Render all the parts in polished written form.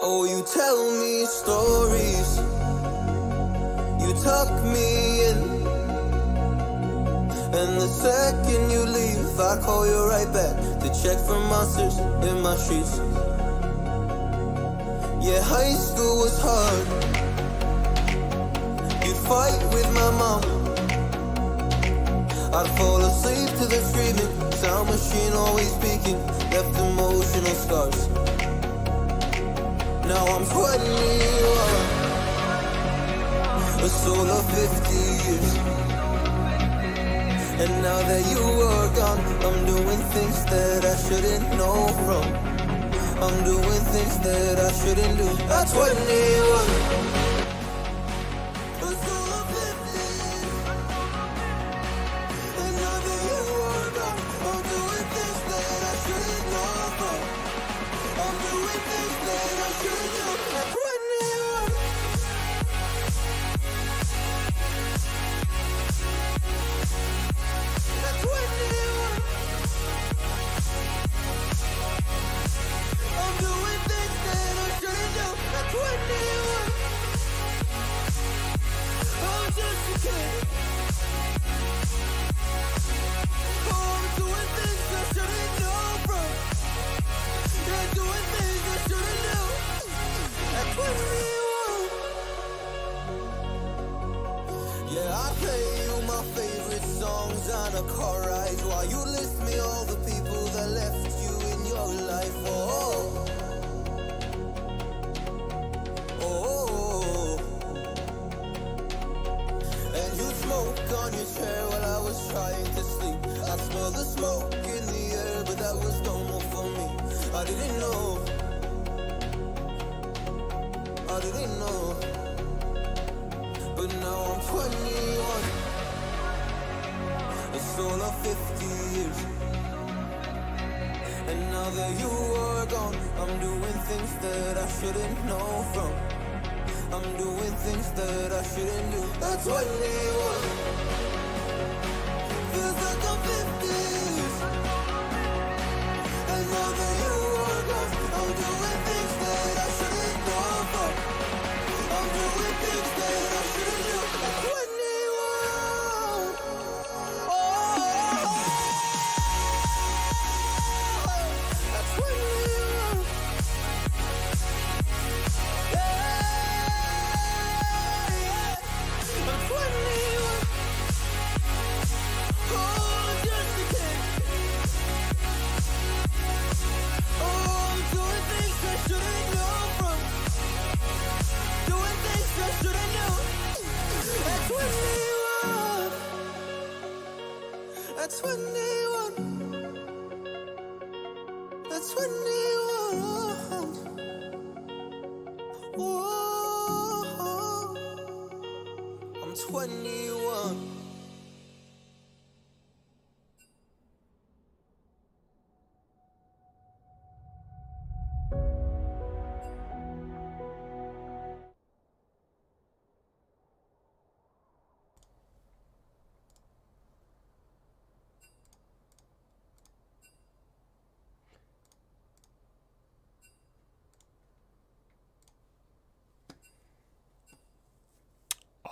Oh, you tell me stories, you tuck me in, and the second you leave, I call you right back to check for monsters in my sheets. Yeah, high school was hard, you'd fight with my mom, I'd fall asleep to the screaming, sound machine always speaking, left emotional scars. Now I'm 21, a soul of 50 years. And now that you are gone, I'm doing things that I shouldn't know from. I'm doing things that I shouldn't do. At 21.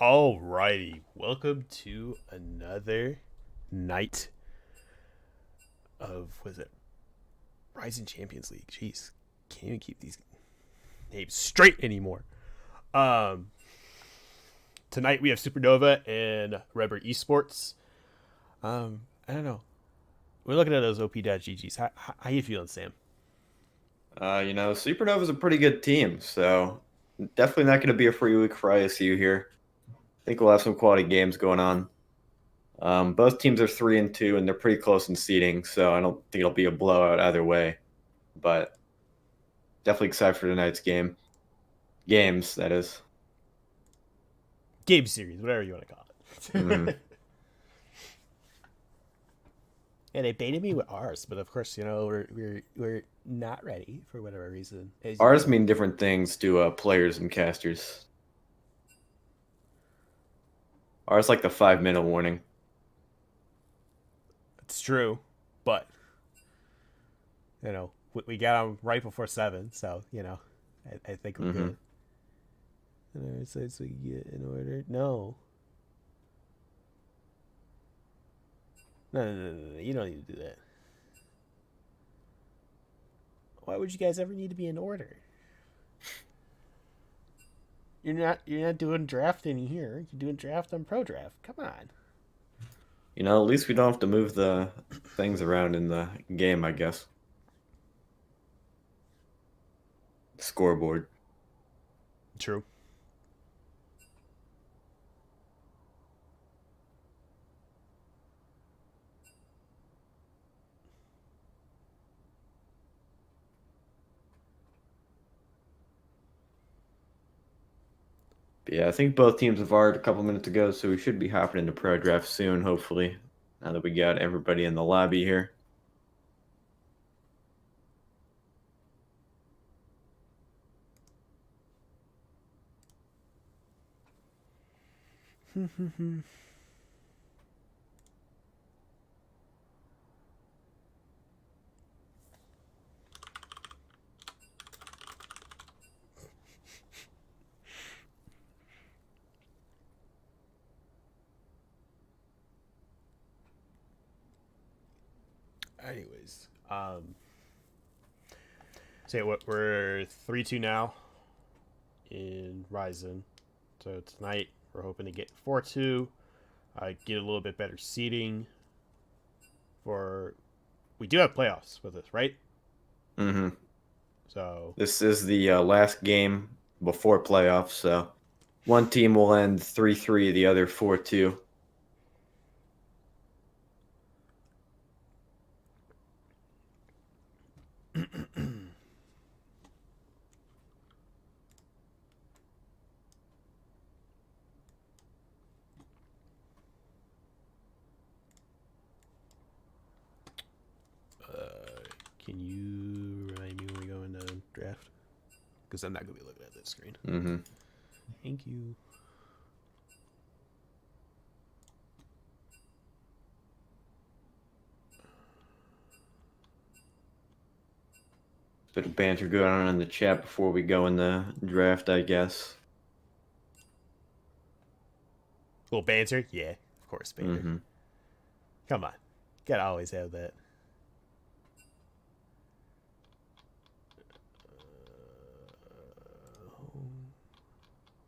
Alrighty, welcome to another night of, was it Risen Champions League? Jeez, can't even keep these names straight anymore. Tonight we have Supernova and Redbirds Esports. I don't know. We're looking at those OP.GGs. How you feeling, Sam? Supernova's a pretty good team, so definitely not going to be a free week for ISU here. I think we'll have some quality games going on. Both teams are 3-2, and they're pretty close in seeding, so I don't think it'll be a blowout either way. But definitely excited for tonight's game. Games, that is. Game series, whatever you want to call it. Yeah, they baited me with ours, but of course, we're not ready for whatever reason. Ours mean different things to players and casters. Ours like the 5-minute warning. It's true, but we got them right before 7, so I think we're good. And our sites we can get in order. No. No. You don't need to do that. Why would you guys ever need to be in order? You're not doing drafting here. You're doing draft on Pro Draft. Come on. You know, at least we don't have to move the things around in the game, I guess. Scoreboard. True. But yeah, I think both teams have already a couple minutes ago, so we should be hopping into Pro Draft soon, hopefully. Now that we got everybody in the lobby here. Anyways, say what we're 3-2 now in Risen. So tonight we're hoping to get 4-2. Get a little bit better seeding. We do have playoffs with us, right? Mm-hmm. So this is the last game before playoffs, so one team will end 3-3, the other 4-2. Can you remind me when we go into draft? Because I'm not going to be looking at this screen. Mm-hmm. Thank you. Bit of banter going on in the chat before we go in the draft, I guess. Little banter? Yeah, of course, banter. Mm-hmm. Come on. Gotta always have that.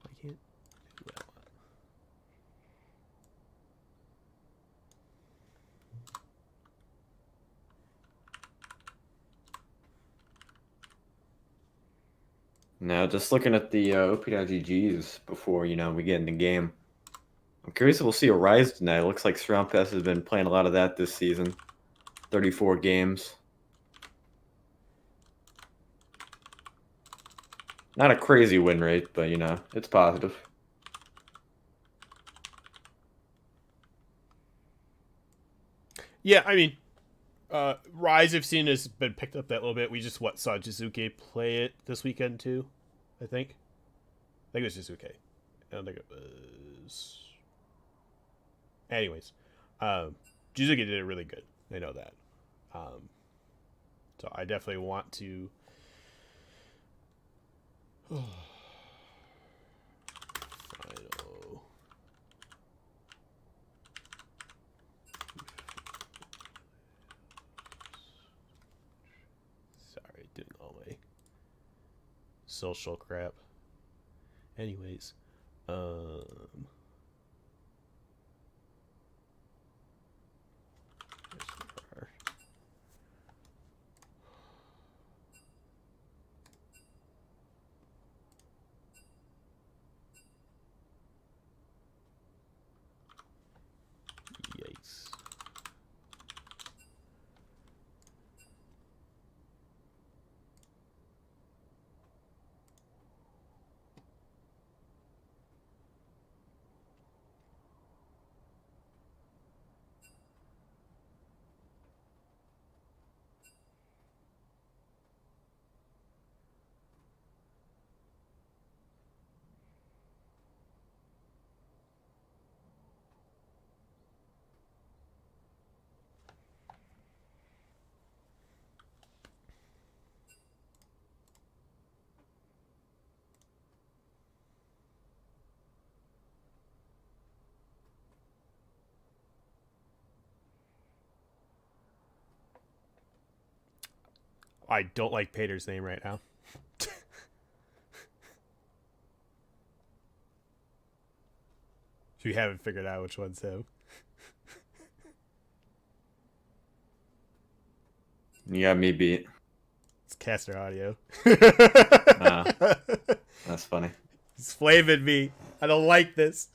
I can't do that one. Now, just looking at the OP.GGs before, we get in the game. I'm curious if we'll see a rise tonight. It looks like Pass has been playing a lot of that this season. 34 games. Not a crazy win rate, but, it's positive. Yeah, I mean, Rise I've seen has been picked up that little bit. We just saw Jizuke play it this weekend too, I think. I think it was Jizuke. I don't think it was. Anyways, Jizuke did it really good. I know that. So I definitely want to. Final. Sorry, doing all my social crap. Anyways, yikes. I don't like Pater's name right now. If you haven't figured out which one's him. You got me beat. It's caster audio. That's funny. He's flaming me. I don't like this.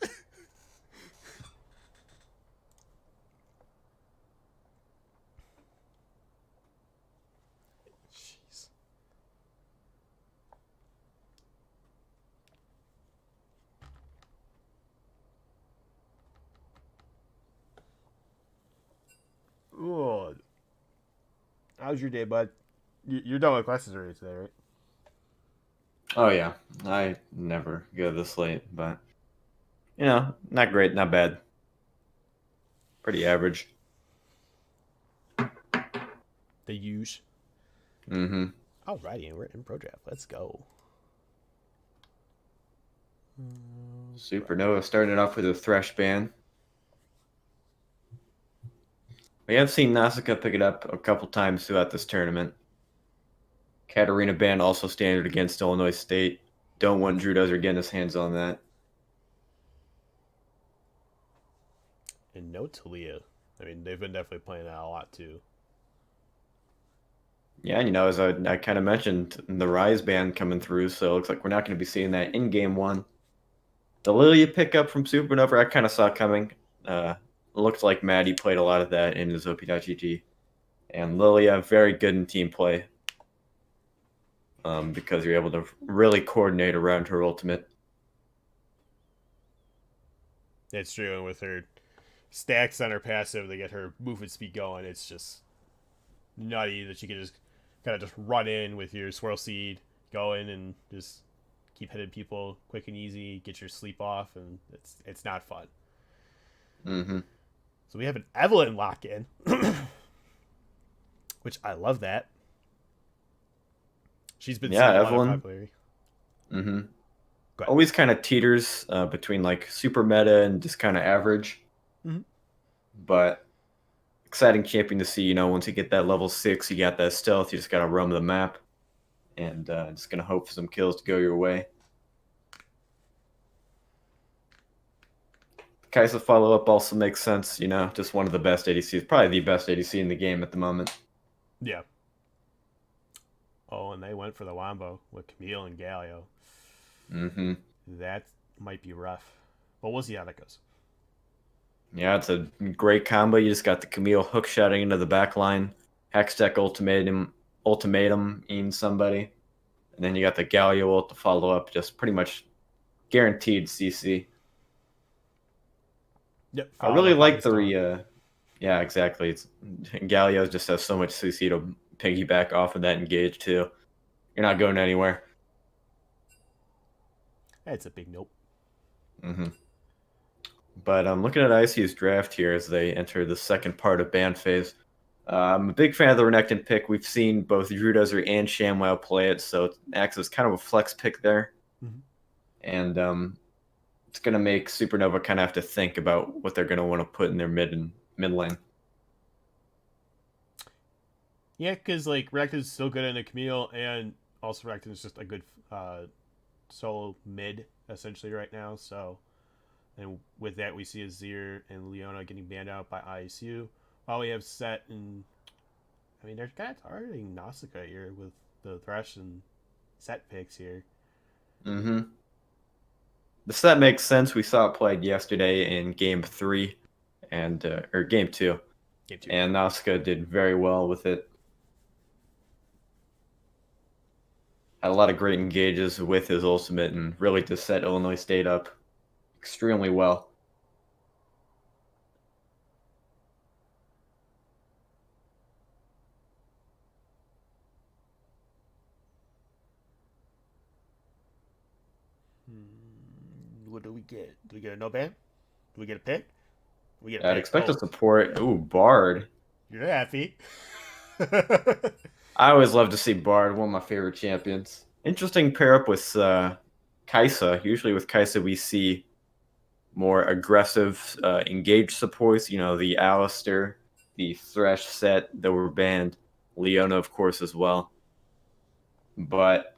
Jeez. Ooh. How's your day, bud? You're done with classes already today, right? Oh yeah, I never go this late, but not great, not bad. Pretty average. The use. Mm-hmm. Alrighty, and we're in Pro Draft. Let's go. Supernova started off with a Thresh ban. We have seen Nausicaa pick it up a couple times throughout this tournament. Katarina ban also standard against Illinois State. Don't want Drew Dozer getting his hands on that. And no Talia. I mean, they've been definitely playing that a lot too. Yeah, as I kind of mentioned, the Rise ban coming through, so it looks like we're not going to be seeing that in Game 1. The Lilia pickup from Supernova, I kind of saw coming. Looked like Maddie played a lot of that in his OP.GG. And Lilia, very good in team play. Because you're able to really coordinate around her ultimate. It's true, and with her stacks on her passive, they get her movement speed going. It's just nutty that she can just kind of just run in with your swirl seed, go in and just keep hitting people quick and easy, get your sleep off, and it's not fun. Mm-hmm. So we have an Evelyn lock-in, which I love that. She's been seeing a lot of popularity. Mm-hmm. Always kind of teeters between like super meta and just kind of average. Mm-hmm. But exciting champion to see. Once you get that level 6, you got that stealth. You just got to roam the map, and just gonna hope for some kills to go your way. Kaisa follow-up also makes sense, just one of the best ADCs, probably the best ADC in the game at the moment. Yeah. Oh, and they went for the Wombo with Camille and Galio. Mm-hmm. That might be rough. But we'll see how that goes. Yeah, it's a great combo. You just got the Camille hook shotting into the back line, Hextech ultimatum in somebody, and then you got the Galio ult to follow up, just pretty much guaranteed CC. Yep. I really like the yeah, exactly. Galio just has so much CC to piggyback off of that engage too. You're not going anywhere. It's a big nope. Mm-hmm. But I'm looking at ICU's draft here as they enter the second part of ban phase. I'm a big fan of the Renekton pick. We've seen both Drew Dozer and ShamWow play it, so it acts as kind of a flex pick there. Mm-hmm. And it's going to make Supernova kind of have to think about what they're going to want to put in their mid lane. Yeah, because like Renekton's still good in a Camille, and also Renekton is just a good solo mid essentially right now. So, and with that, we see Azir and Leona getting banned out by ISU. While we have Set and, I mean, they're kind of targeting Nausicaa here with the Thresh and Set picks here. Mm-hmm. The Set makes sense. We saw it played yesterday in Game 3 or Game 2. Game 2. And Nausicaa did very well with it. Had a lot of great engages with his ultimate and really just set Illinois State up extremely well. What do we get? Do we get a no ban? Do we get a pick? We get a I'd pick. expect a support. Ooh, Bard. You're happy. I always love to see Bard, one of my favorite champions. Interesting pair up with Kaisa. Usually with Kaisa we see more aggressive engaged supports. The Alistair, the Thresh set that were banned. Leona, of course, as well. but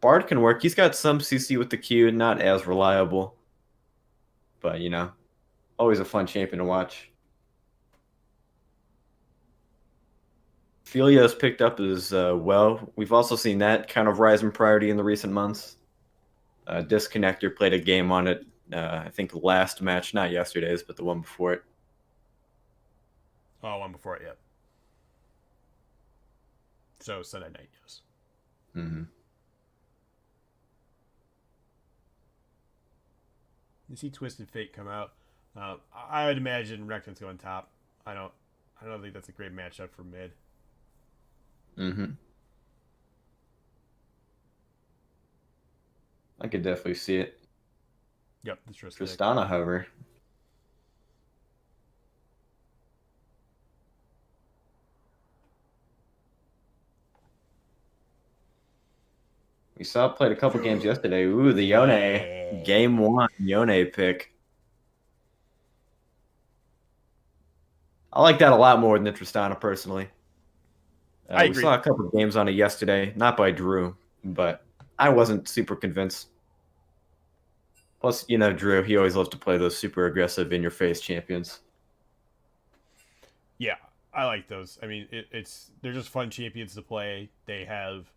Bard can work. He's got some CC with the Q, not as reliable, but always a fun champion to watch. Philia has picked up as well. We've also seen that kind of rise in priority in the recent months. Disconnector played a game on it, I think last match, not yesterday's, but the one before it. Oh, one before it, yep. So Sunday night, yes. Mm-hmm. You see Twisted Fate come out. I would imagine Reckon's going top. I don't think that's a great matchup for mid. Mm-hmm. I could definitely see it. Yep, the Tristana, however. We saw it played a couple games yesterday. Ooh, the Yone. Yeah. Game 1, Yone pick. I like that a lot more than the Tristana, personally. I we agree. saw a couple of games on it yesterday, not by Drew, but I wasn't super convinced. Plus, Drew, he always loves to play those super aggressive in-your-face champions. Yeah, I like those. I mean, they're just fun champions to play. They have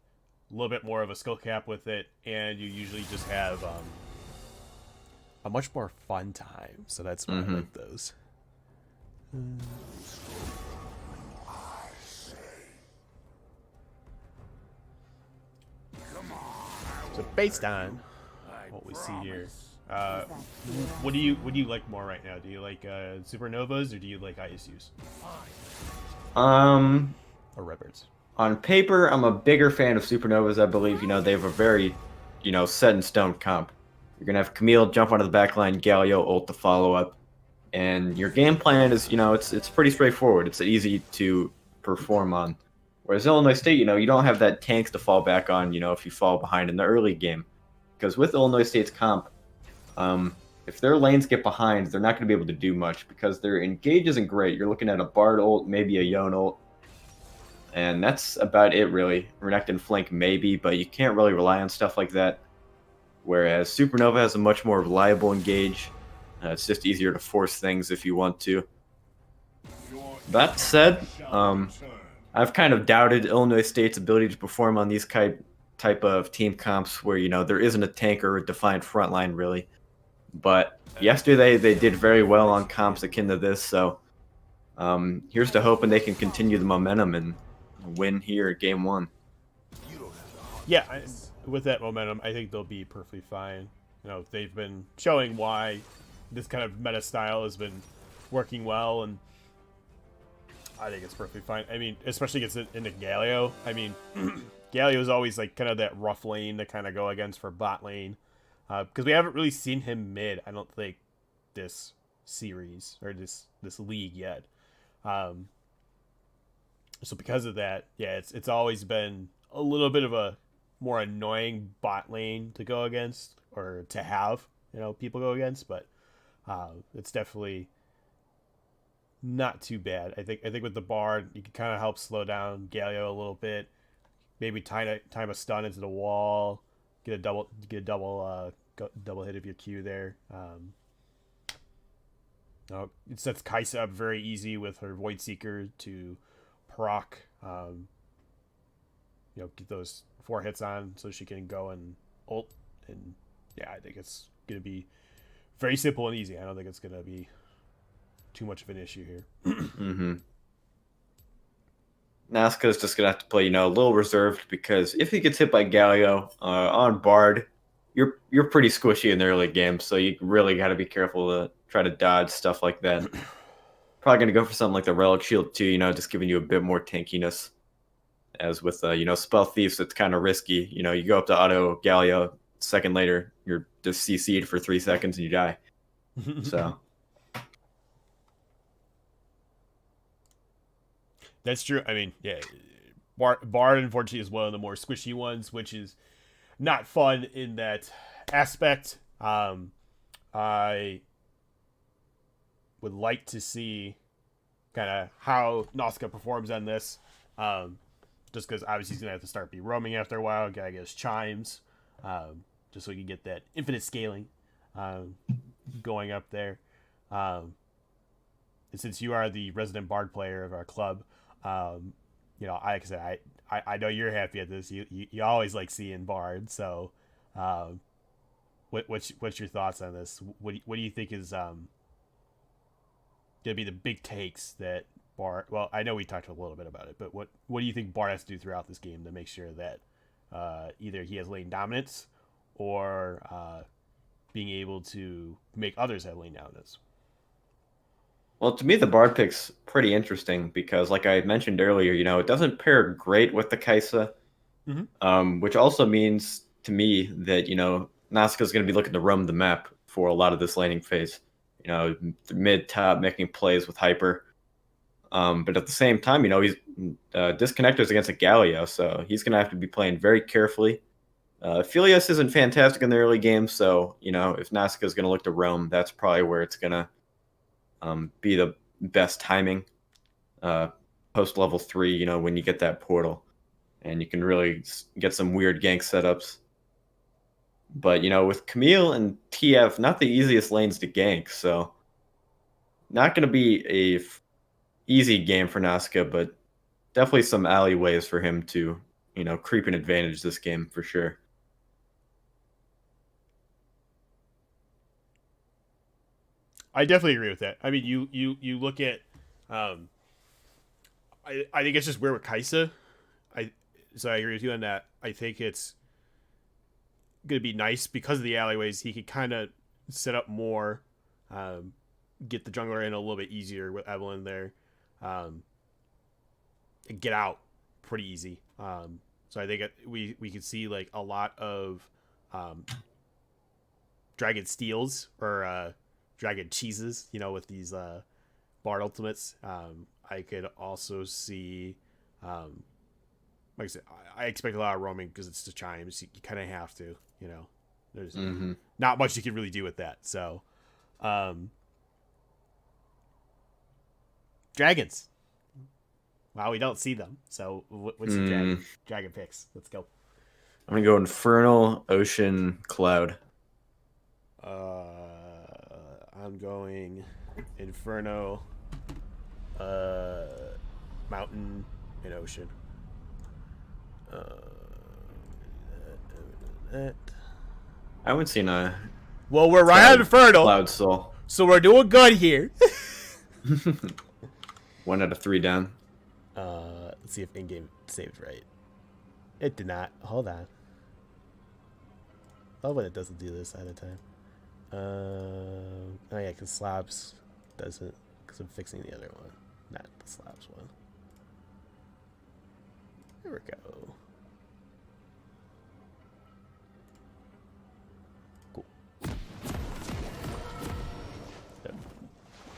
a little bit more of a skill cap with it, and you usually just have a much more fun time. So that's why I like those. So based on what we see here, what do you like more right now? Do you like Supernovas or do you like ISUs? Or Redbirds? On paper, I'm a bigger fan of Supernovas. I believe they have a very set in stone comp. You're gonna have Camille jump onto the back line, Galio ult the follow up, and your game plan is it's pretty straightforward. It's easy to perform on. Whereas Illinois State, you don't have that tanks to fall back on, if you fall behind in the early game. Because with Illinois State's comp, if their lanes get behind, they're not going to be able to do much because their engage isn't great. You're looking at a Bard ult, maybe a Yone ult, and that's about it, really. Renekton flank, maybe, but you can't really rely on stuff like that. Whereas Supernova has a much more reliable engage. It's just easier to force things if you want to. That said, I've kind of doubted Illinois State's ability to perform on these type of team comps where there isn't a tank or a defined front line, really. But yesterday they did very well on comps akin to this, so here's to hoping they can continue the momentum and win here at Game 1. Yeah, with that momentum, I think they'll be perfectly fine. They've been showing why this kind of meta style has been working well, and I think it's perfectly fine. I mean, especially gets into Galio. I mean, Galio is always like kind of that rough lane to kind of go against for bot lane, because we haven't really seen him mid. I don't think this series or this league yet. So because of that, yeah, it's always been a little bit of a more annoying bot lane to go against or to have people go against, but it's definitely not too bad. I think with the Bard, you can kind of help slow down Galio a little bit. Maybe time a stun into the wall, get a double hit of your Q there. It sets Kaisa up very easy with her Void Seeker to proc. Get those 4 hits on so she can go and ult. And yeah, I think it's gonna be very simple and easy. I don't think it's gonna be too much of an issue here. Mm-hmm. Nazca's just gonna have to play, a little reserved because if he gets hit by Galio on Bard, you're pretty squishy in the early game, so you really got to be careful to try to dodge stuff like that. Probably gonna go for something like the Relic Shield too, just giving you a bit more tankiness. As with Spell Thieves, it's kind of risky. You go up to auto Galio, second later you're just CC'd for 3 seconds and you die. So. That's true. I mean, yeah, Bard unfortunately is one of the more squishy ones, which is not fun in that aspect. I would like to see kind of how Nazca performs on this. just because obviously he's gonna have to start be roaming after a while. Gotta get his chimes, just so he can get that infinite scaling going up there. And since you are the resident bard player of our club, you know, like I said, I know you're happy at this. You always like seeing bard. So, what's your thoughts on this? What do you think is gonna be the big takes that Bard? Well, I know we talked a little bit about it, but what do you think Bard has to do throughout this game to make sure that either he has lane dominance or being able to make others have lane dominance? Well, to me, the Bard pick's pretty interesting because, like I mentioned earlier, you know, it doesn't pair great with the Kaisa, which also means to me that, you know, Nazca's going to be looking to roam the map for a lot of this laning phase. You know, mid, top, making plays with Hyper. But at the same time, you know, he's Disconnector's against a Galio, so he's going to have to be playing very carefully. Filius isn't fantastic in the early game, so, you know, if Nazca's going to look to roam, that's probably where it's going to be the best timing post level 3, you know, when you get that portal and you can really get some weird gank setups. But, you know, with Camille and TF, not the easiest lanes to gank, so not going to be a easy game for Nazca, but definitely some alleyways for him to, you know, creep an advantage this game for sure. I definitely agree with that. I mean, you look at, I think it's just weird with Kaisa. So I agree with you on that. I think it's gonna be nice because of the alleyways. He could kind of set up more, get the jungler in a little bit easier with Evelyn there, and get out pretty easy. So I think we could see like a lot of Dragon Steals or Dragon Cheeses, you know, with these Bard ultimates. I could also see, like I said, I expect a lot of roaming because it's the chimes. You kind of have to, you know. There's not much you can really do with that. So, dragons. Wow, we don't see them. So, what's your dragon picks? Let's go. I'm gonna go Infernal, Ocean, Cloud. I'm going Inferno, Mountain, and Ocean. I haven't seen a Well, we're right on Inferno, Cloud Soul. so we're doing good here. 1 out of 3 down. Let's see if in-game saved right. It did not. Hold on. Oh, but it doesn't do this at a time. Oh yeah, because Slabs doesn't, because I'm fixing the other one, not the Slabs one. There we go. Cool. Yep.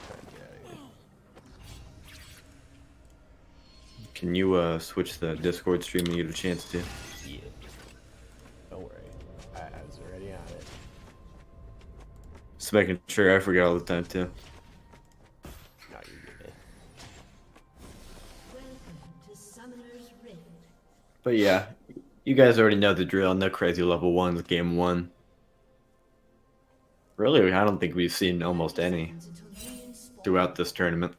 Try to get out of here. Can you switch the Discord stream when you get a chance to? Yeah. Don't worry. I was already on it. Just making sure I forget all the time too. No, you're good. But yeah, you guys already know the drill. No crazy level 1s game 1. Really, I don't think we've seen almost any throughout this tournament.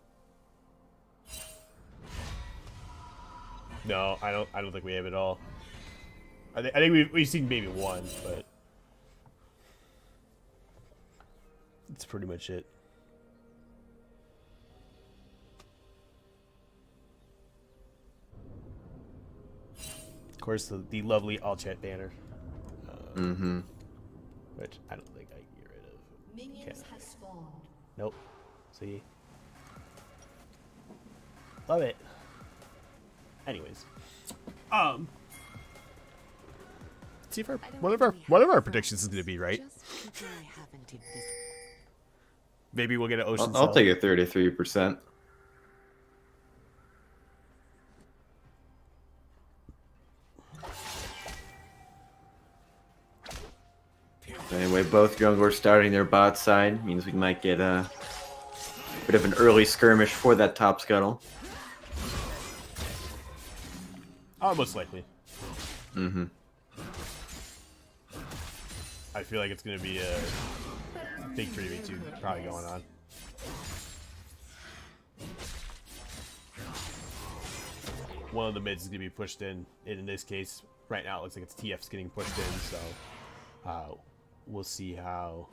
No, I don't think we have it all. I think we've seen maybe one, but that's pretty much it. Of course, the lovely all chat banner, which I don't think I can get rid of. Minions have spawned. Nope. See, love it. Anyways, see if one of our predictions is going to be right. Maybe we'll get an ocean. I'll take a 33%. Anyway, both junglers starting their bot side means we might get a bit of an early skirmish for that top scuttle. Most likely. Mm-hmm. I feel like it's going to be a big 3v2 probably going on. One of the mids is going to be pushed in. And in this case, right now it looks like it's TF's getting pushed in. So we'll see how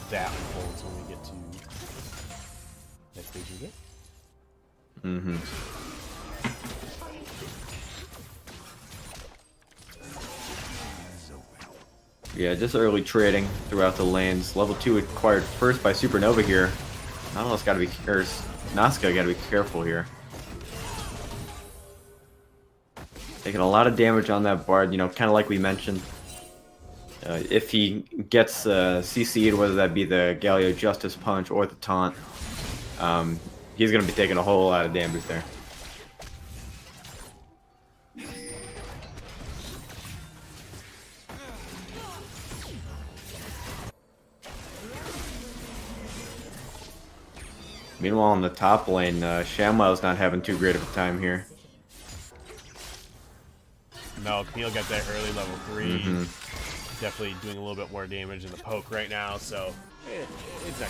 that unfolds when we get to next stage of the game. Mm-hmm. Yeah, just early trading throughout the lanes. Level 2 acquired first by Supernova here. Nautilus gotta be, or Nazca gotta be careful here. Taking a lot of damage on that Bard, you know, kind of like we mentioned. If he gets CC'd, whether that be the Galio Justice Punch or the Taunt, he's gonna be taking a whole lot of damage there. Meanwhile, in the top lane, ShamWow's not having too great of a time here. No, Camille got that early level 3. Mm-hmm. Definitely doing a little bit more damage in the poke right now, so it's not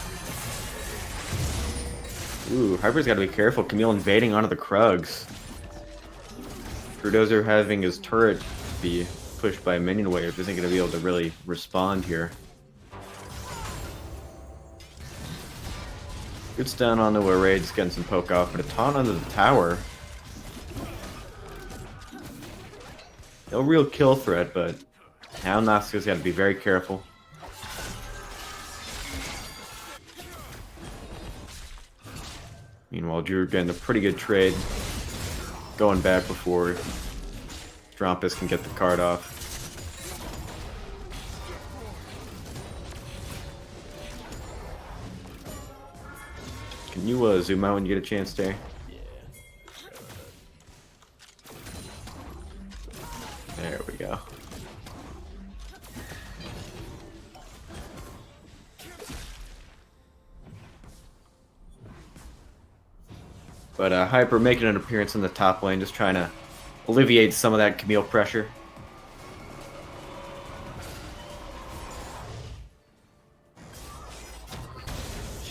good. Ooh, Hyper's got to be careful. Camille invading onto the Krugs. Drudozer having his turret be pushed by a minion wave isn't going to be able to really respond here. Good stun on the array, just getting some poke off, but a taunt onto the tower. No real kill threat, but now Nazca's got to be very careful. Meanwhile, Drew getting a pretty good trade, going back before Drompus can get the card off. Can you zoom out when you get a chance there? Yeah. There we go. But Hyper making an appearance in the top lane, just trying to alleviate some of that Camille pressure.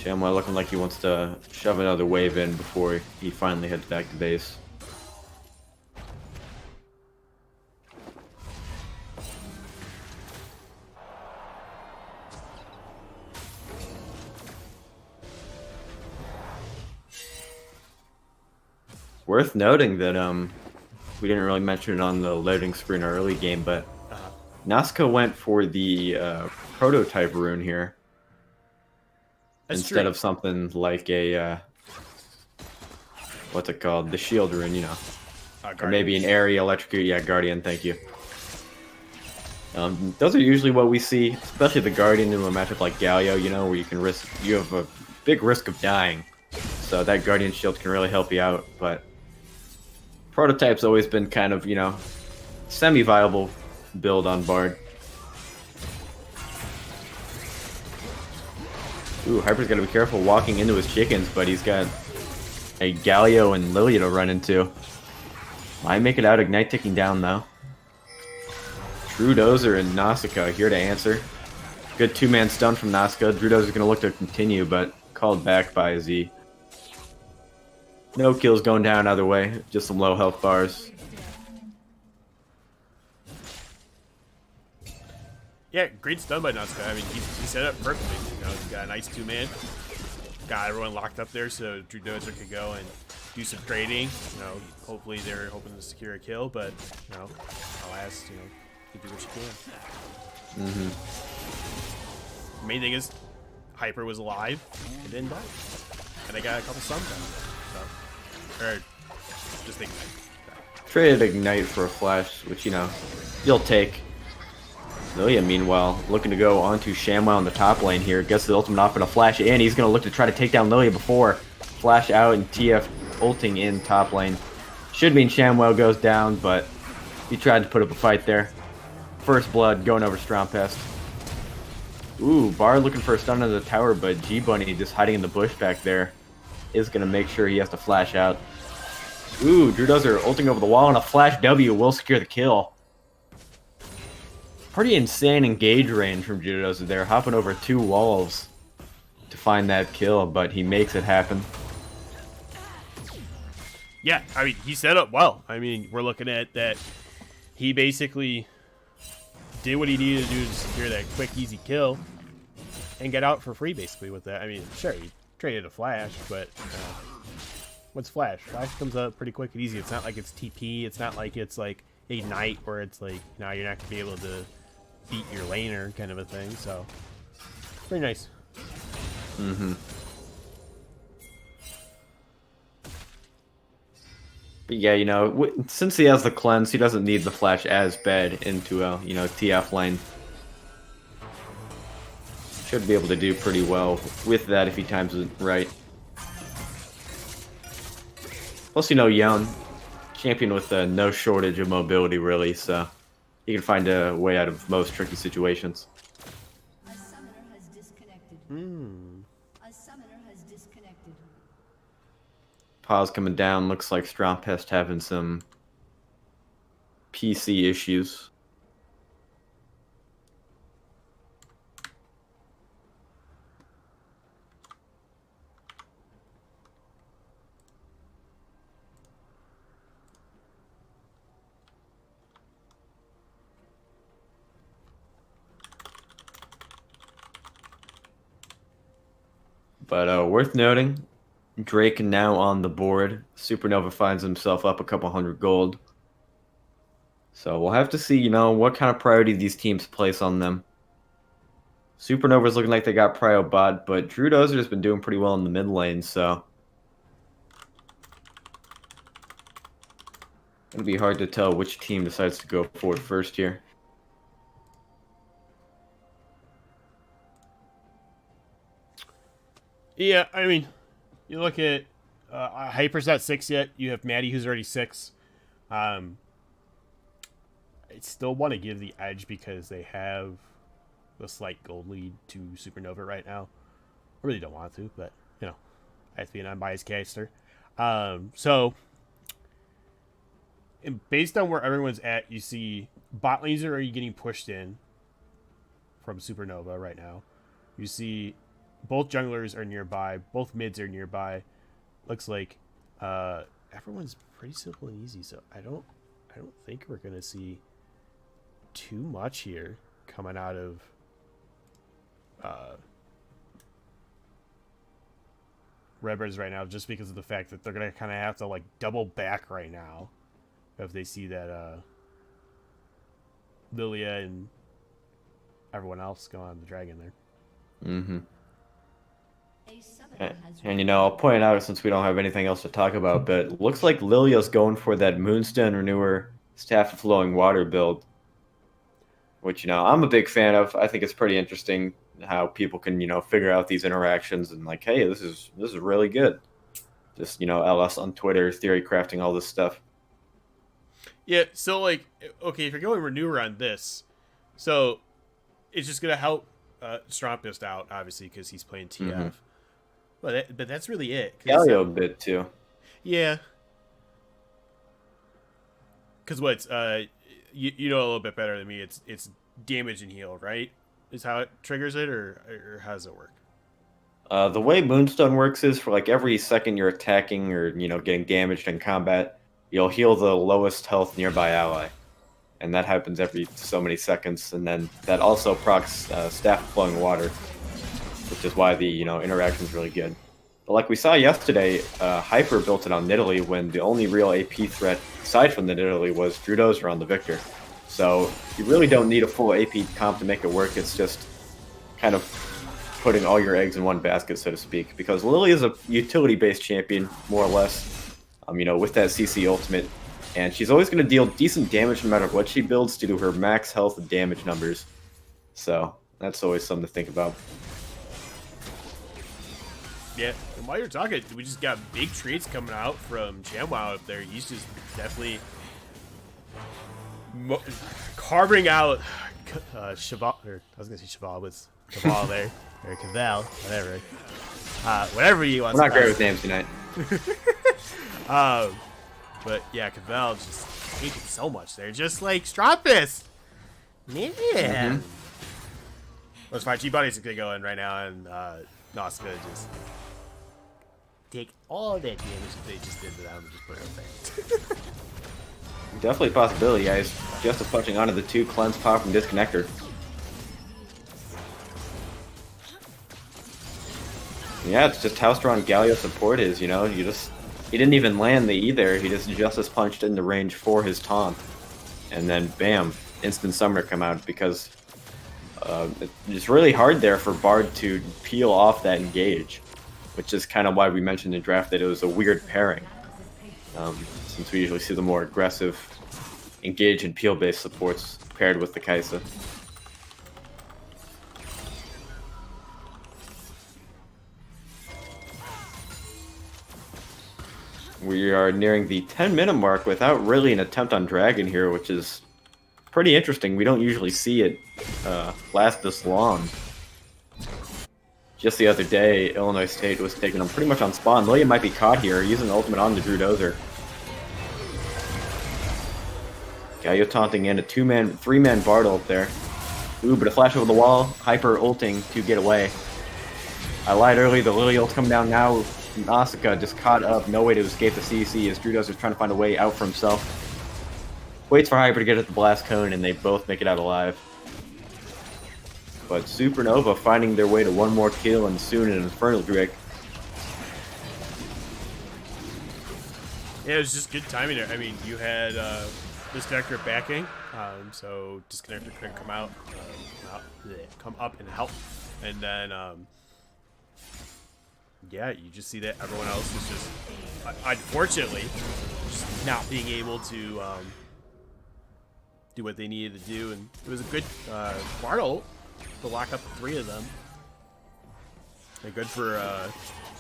ShamWow looking like he wants to shove another wave in before he finally heads back to base. Worth noting that we didn't really mention it on the loading screen or early game, but Nazca went for the prototype rune here. That's instead true. of something like a what's it called, the shield rune, you know, or maybe an area electrocute. Yeah, Guardian. Thank you. Those are usually what we see, especially the Guardian in a matchup like Galio, you know, where you have a big risk of dying, so that Guardian shield can really help you out. But prototype's always been kind of, you know, semi-viable build on Bard. Ooh, Hyper's got to be careful walking into his chickens, but he's got a Galio and Lilia to run into. Might make it out. Ignite ticking down, though. Drudozer and Nausicaa here to answer. Good two-man stun from Nazca. Drudozer's going to look to continue, but called back by Z. No kills going down either way. Just some low health bars. Yeah, great stun by Nazca. I mean, he set up perfectly. You know, he's got a nice two-man. Got everyone locked up there so Drudozer could go and do some trading. You know, hopefully they're hoping to secure a kill, but, you know, alas, you know, you do what you can. Mm-hmm. Main thing is, Hyper was alive and didn't die. And they got a couple stuns on him. So, or just Ignite. Traded Ignite for a flash, which, you know, you'll take. Lilia, meanwhile, looking to go onto ShamWow in the top lane here. Gets the ultimate off and a flash in. He's going to look to try to take down Lilia before flash out and TF ulting in top lane. Should mean ShamWow goes down, but he tried to put up a fight there. First blood going over Strompest. Ooh, Bard looking for a stun on the tower, but G-Bunny just hiding in the bush back there is going to make sure he has to flash out. Ooh, Drew Dozer ulting over the wall, and a flash W will secure the kill. Pretty insane engage range from Drew Dozer there, hopping over 2 walls to find that kill, but he makes it happen. Yeah, I mean, he set up well. I mean, we're looking at that. He basically did what he needed to do to secure that quick, easy kill and get out for free, basically, with that. I mean, sure, he traded a flash, but what's flash? Flash comes up pretty quick and easy. It's not like it's TP. It's not like it's like Ignite, where it's like, now you're not going to be able to beat your laner kind of a thing. So, pretty nice. Mm-hmm. But yeah, you know, since he has the cleanse, he doesn't need the flash as bad into a, you know, TF lane. Should be able to do pretty well with that if he times it right. Plus, you know, Young, champion with no shortage of mobility, really, so he can find a way out of most tricky situations. A summoner has disconnected. A summoner has disconnected. Pause coming down. Looks like Strompest having some PC issues. But worth noting, Drake now on the board. Supernova finds himself up a couple hundred gold. So we'll have to see, you know, what kind of priority these teams place on them. Supernova's looking like they got prio bot, but Drew Dozer's been doing pretty well in the mid lane, so it'll be hard to tell which team decides to go forward first here. Yeah, I mean, you look at Hyper's not 6 yet. You have Maddie, who's already 6. I still want to give the edge because they have the slight gold lead to Supernova right now. I really don't want to, but, you know, I have to be an unbiased caster. So, and based on where everyone's at, you see bot lanes are already getting pushed in from Supernova right now. You see both junglers are nearby. Both mids are nearby. Looks like everyone's pretty simple and easy. So I don't think we're gonna see too much here coming out of Redbirds right now, just because of the fact that they're gonna kind of have to like double back right now if they see that Lilia and everyone else go on the dragon there. Mm-hmm. And you know, I'll point it out since we don't have anything else to talk about, but it looks like Lilia's going for that Moonstone Renewer Staff of Flowing Water build, which, you know, I'm a big fan of. I think it's pretty interesting how people can, you know, figure out these interactions and like, hey, this is really good. Just, you know, LS on Twitter, theory crafting, all this stuff. Yeah, so like, okay, if you're going Renewer on this, so it's just gonna help Strompest out, obviously, because he's playing TF. Mm-hmm. But that's really it. Galio a bit too. Yeah. Because what's you know a little bit better than me. It's damage and heal, right? Is how it triggers it, or how does it work? The way Moonstone works is for like every second you're attacking or, you know, getting damaged in combat, you'll heal the lowest health nearby ally, and that happens every so many seconds. And then that also procs Staff of Flowing Water, which is why the, you know, interaction is really good. But like we saw yesterday, Hyper built it on Nidalee when the only real AP threat aside from the Nidalee was Drew Dozer on the Victor. So you really don't need a full AP comp to make it work. It's just kind of putting all your eggs in one basket, so to speak. Because Lily is a utility-based champion, more or less, you know, with that CC ultimate. And she's always going to deal decent damage no matter what she builds due to her max health and damage numbers. So that's always something to think about. Yeah, and while you're talking, we just got big trades coming out from JamWow up there. He's just definitely carving out Cheval, or I was gonna say Cheval, but Caval there, or Caval, whatever you want. We're not great with names tonight. But yeah, Cavell just taking so much there. Just like Stropus. Man. Mhm. Those 5G buddies are going right now, and Nazca just take all that damage that they just did to them and just put it up there. Definitely a possibility, guys. Just punching onto the 2 cleanse pop from Disconnector. Yeah, it's just how strong Galio's support is, you know? He didn't even land the either. He just Justice punched into range for his taunt. And then, bam, instant summoner come out because it's really hard there for Bard to peel off that engage, which is kind of why we mentioned in draft that it was a weird pairing. Since we usually see the more aggressive engage and peel-based supports paired with the Kaisa. We are nearing the 10-minute mark without really an attempt on Dragon here, which is pretty interesting. We don't usually see it last this long. Just the other day, Illinois State was taking them pretty much on spawn. Lilia might be caught here, using the ultimate on the Drew Dozer. Galio taunting in a 3-man Bard ult there. Ooh, but a flash over the wall, Hyper ulting to get away. I lied early, the Lilia ult's coming down now. Nausicaa just caught up, no way to escape the CC as Drew Dozer is trying to find a way out for himself. Waits for Hyper to get at the blast cone, and they both make it out alive. But Supernova finding their way to one more kill and soon an Infernal Drake. Yeah, it was just good timing there. I mean, you had Disconnector backing, so Disconnector couldn't come come up and help. And then, yeah, you just see that everyone else is just, unfortunately, just not being able to do what they needed to do. And it was a good Bartle to lock up 3 of them. And good for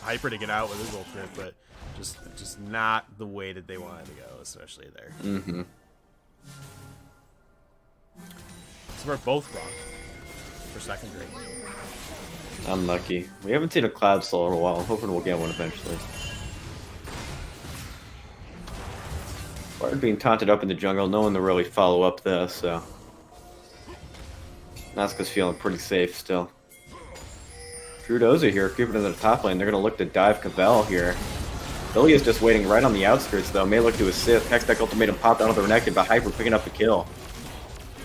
Hyper to get out with his ultimate, but just not the way that they wanted to go, especially there. Mm-hmm. So we're both wrong for secondary. Unlucky. We haven't seen a Cloud Soul in a while. I'm hoping we'll get one eventually. Bard being taunted up in the jungle. No one to really follow up this, so Nazca's feeling pretty safe still. Drew Dozer here, creeping into the top lane. They're going to look to dive Cavell here. Lilia's just waiting right on the outskirts, though. May look to assist. Hextech Ultimatum popped out of the Renekton, but Hyper picking up the kill.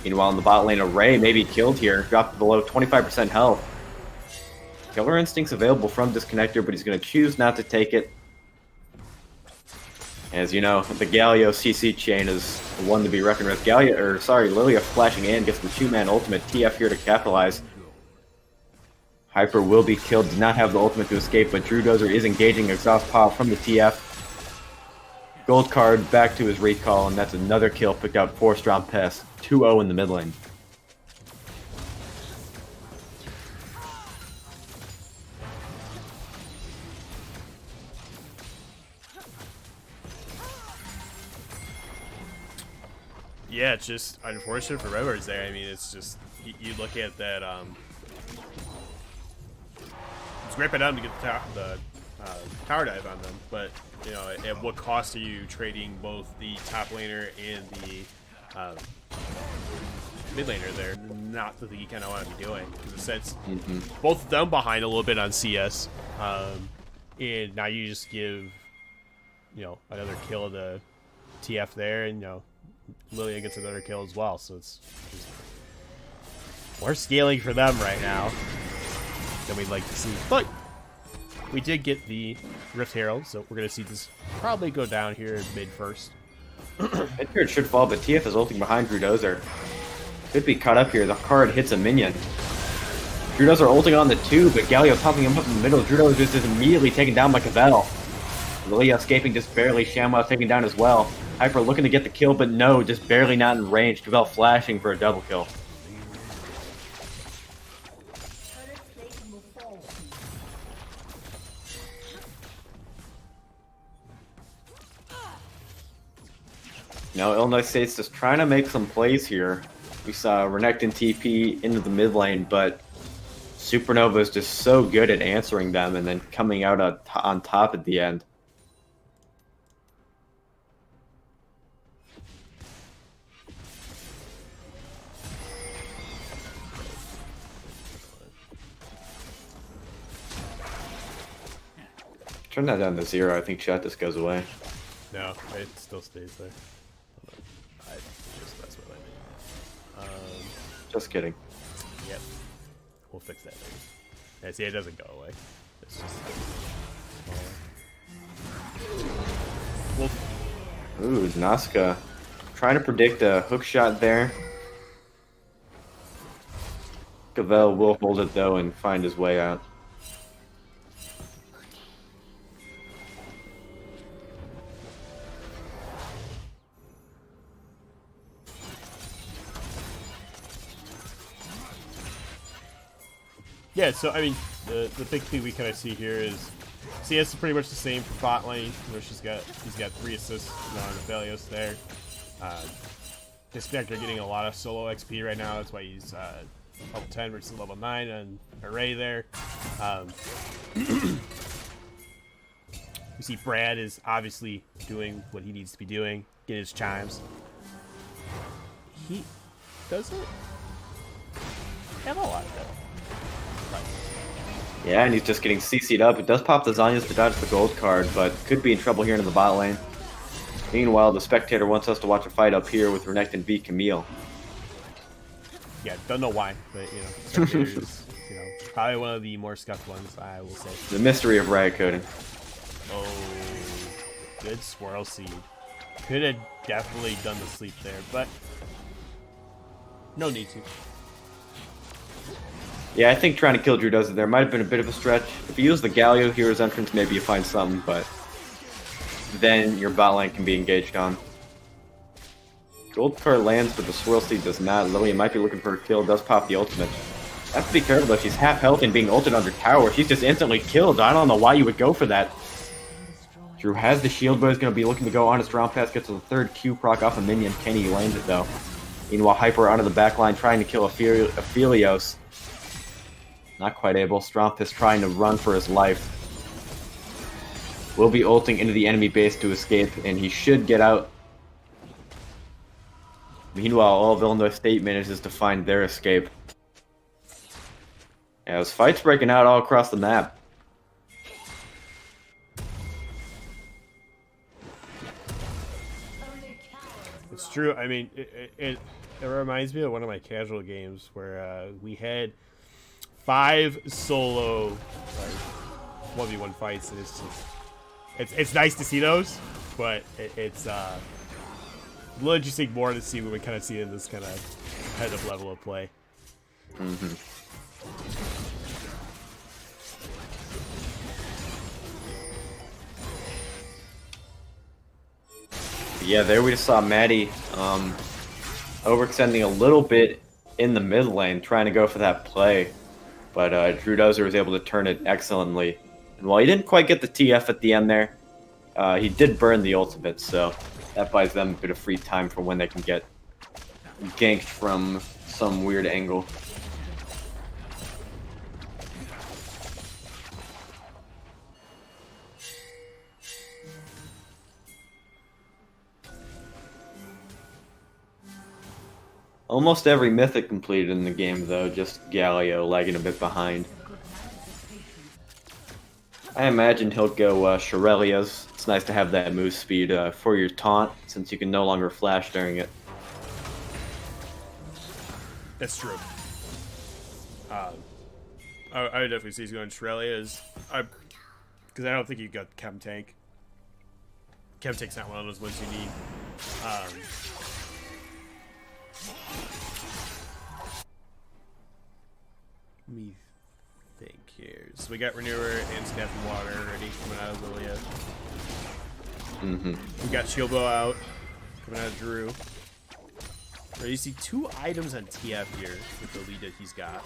Meanwhile, in the bot lane, Array may be killed here. Dropped below 25% health. Killer Instinct's available from Disconnector, but he's going to choose not to take it. As you know, the Galio CC chain is the one to be reckoned with. Lilia flashing in, gets the 2-man ultimate. TF here to capitalize. Hyper will be killed, did not have the ultimate to escape, but Drew Dozer is engaging exhaust pop from the TF. Gold card back to his recall, and that's another kill picked out for Strong Pest. 2-0 in the mid lane. Yeah, it's just unfortunate for Redbirds there. I mean, it's just, you look at that, it's great by them to get the tower dive on them, but, you know, at what cost are you trading both the top laner and the mid laner there? Not the thing you kind of want to be doing, because it sets both of them behind a little bit on CS, and now you just give, you know, another kill to TF there, and, you know, Lilia gets another kill as well, so it's just more scaling for them right now than we'd like to see. But we did get the Rift Herald, so we're going to see this probably go down here mid first. It should fall, but TF is ulting behind Drew Dozer. Could be caught up here. The card hits a minion. Drew Dozer ulting on the 2, but Galio popping him up in the middle. Drew Dozer just is immediately taken down by Cavell. Lilia escaping just barely. Shamwow taken down as well. Hyper looking to get the kill, but no, just barely not in range. Cavell flashing for a double kill. Now Illinois State's just trying to make some plays here. We saw Renekton TP into the mid lane, but Supernova is just so good at answering them and then coming out on top at the end. Turn that down to 0. I think shot just goes away. No, it still stays there. I just that's what I mean. Just kidding. Yep. We'll fix that later. Yeah, see, it doesn't go away. It's just well, Ooh, Nazca. Trying to predict a hook shot there. Cavell will hold it though and find his way out. yeah, so I mean, the big thing we kind of see here is CS is pretty much the same for bot lane, where he's got 3 assists on Velios there. Disconnector getting a lot of solo XP right now. That's why he's level 10 versus level 9 on Array there. We see Brad is obviously doing what he needs to be doing, getting his chimes. He doesn't have a lot though. Yeah, and he's just getting CC'd up. It does pop the Zanyas to dodge the gold card, but could be in trouble here in the bot lane. Meanwhile, the spectator wants us to watch a fight up here with Renekton v Camille. Yeah, don't know why, but Spectator's, probably one of the more scuffed ones, I will say. The mystery of riot coding. Oh, good swirl seed. Could have definitely done the sleep there, but no need to. Yeah, I think trying to kill Drew does it there might have been a bit of a stretch. If you use the Galio Hero's entrance, maybe you find something, but then your bot lane can be engaged on. Gold card lands, but the swirl seed does not. Lillian might be looking for a kill, does pop the ultimate. Have to be careful if she's half health and being ulted under tower. She's just instantly killed. I don't know why you would go for that. Drew has the shield, but is going to be looking to go on his Drown Pass, gets to the 3rd Q proc off a minion. Kenny lands it though. Meanwhile, Hyper onto the back line trying to kill Aphelios. Not quite able. Strompus trying to run for his life. Will be ulting into the enemy base to escape, and he should get out. Meanwhile, all of Illinois State manages to find their escape. Yeah, there's fights breaking out all across the map. It's true. I mean, it reminds me of one of my casual games where we had 5 solo 1v1 fights, and it's just it's nice to see those, but it's a little interesting more to see when we kind of see in this kind of competitive level of play. Yeah, there we just saw Maddie overextending a little bit in the mid lane, trying to go for that play. But Drew Dozer was able to turn it excellently. And while he didn't quite get the TF at the end there, he did burn the ultimate, so that buys them a bit of free time for when they can get ganked from some weird angle. Almost every mythic completed in the game, though, just Galio lagging a bit behind. I imagine he'll go Shirelia's. It's nice to have that move speed for your taunt, since you can no longer flash during it. That's true. I would definitely see he's going Shirelia's, because I don't think you got Chem Tank. Chem Tank's not one of those ones you need. Let me think here. So we got Renewer and Staff and Water already coming out of Lilia. We got Shield Bow out, coming out of Drew. Right, you see 2 items on TF here with the lead that he's got.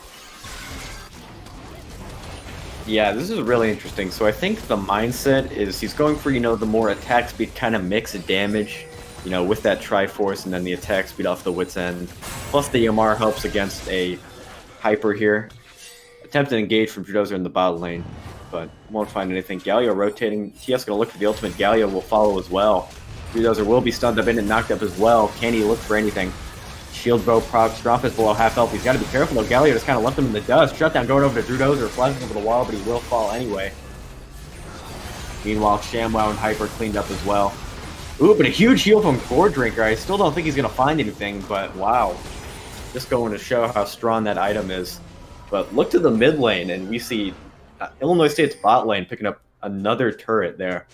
Yeah, this is really interesting. So I think the mindset is he's going for, the more attack speed kind of mix of damage, with that Triforce and then the attack speed off the Wit's End. Plus the Yamar helps against a Hyper here. Attempted engage from Drudozer in the bot lane, but won't find anything. Galio rotating. TF's going to look for the ultimate. Galio will follow as well. Drudozer will be stunned up in and knocked up as well. Can he look for anything? Shield Bow proc. Strompus below half health. He's got to be careful though. Galio just kind of left him in the dust. Shutdown going over to Drudozer. Flashes over the wall, but he will fall anyway. Meanwhile, ShamWow and Hyper cleaned up as well. Ooh, but a huge heal from Gore Drinker. I still don't think he's going to find anything, but wow. Just going to show how strong that item is. But look to the mid lane, and we see Illinois State's bot lane picking up another turret there.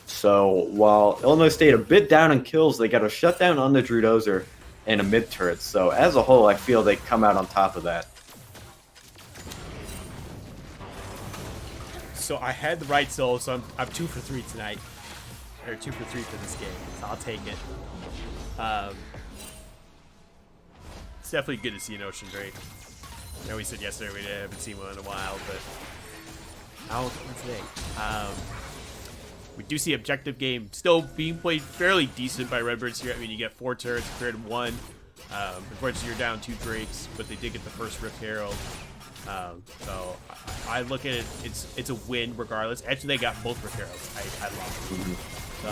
So while Illinois State a bit down in kills, they got a shutdown on the Drudozer and a mid turret. So as a whole, I feel they come out on top of that. So I had the right soul, so I'm 2 for 3 tonight. Or 2 for 3 for this game, so I'll take it. It's definitely good to see an Ocean Drake. I know we said yesterday we haven't seen one in a while, but I'll today. We do see objective game still being played fairly decent by Redbirds here. I mean, you get 4 turrets compared to 1. Unfortunately, you're down 2 Drakes, but they did get the first Rift Herald. So I look at it, it's a win regardless. Actually, they got both Rift Heralds. I love them. So,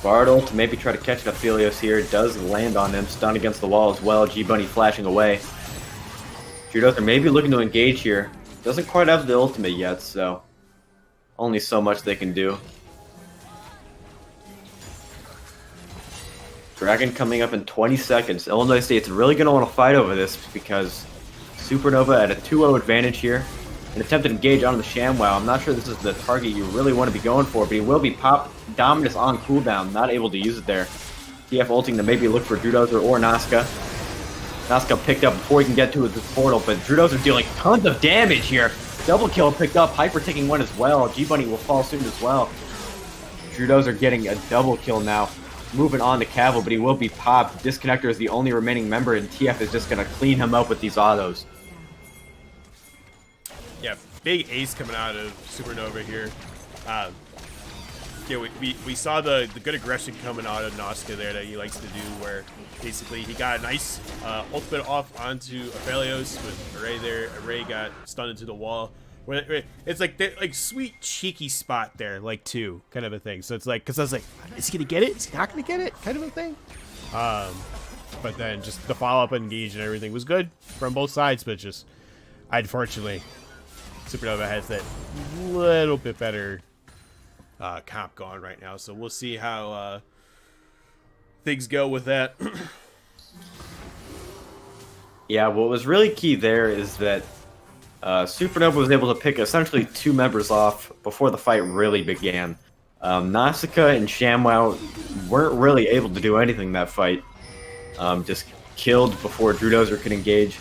Bartle to maybe try to catch Aphelios here. Does land on him. Stun against the wall as well. G-Bunny flashing away. Drudozer maybe looking to engage here. Doesn't quite have the ultimate yet, so only so much they can do. Dragon coming up in 20 seconds. Illinois State's really going to want to fight over this because Supernova at a 2-0 advantage here. An attempted engage on the ShamWow. I'm not sure this is the target you really want to be going for, but he will be pop Dominus on cooldown. Not able to use it there. TF ulting to maybe look for Drudozer or Nazca. Nazca picked up before he can get to his portal, but Drudozer dealing tons of damage here. Double kill picked up. Hyper taking one as well. G-Bunny will fall soon as well. Drudozer getting a double kill now. Moving on to Cavill, but he will be popped. Disconnector is the only remaining member, and TF is just going to clean him up with these autos. yeah, big ace coming out of Supernova here. Yeah, we saw the good aggression coming out of Nazca there that he likes to do, where basically he got a nice ultimate off onto Aphelios with Array there. Array got stunned into the wall. It's like sweet cheeky spot there, like 2 kind of a thing. So it's like, because I was like, is he gonna get it? Is he not gonna get it? Kind of a thing. But then just the follow up engage and everything was good from both sides, but just unfortunately Supernova has that little bit better comp going right now, so we'll see how things go with that. Yeah, what was really key there is that Supernova was able to pick essentially 2 members off before the fight really began. Nausicaa and ShamWow weren't really able to do anything in that fight. Just killed before Drudozer could engage.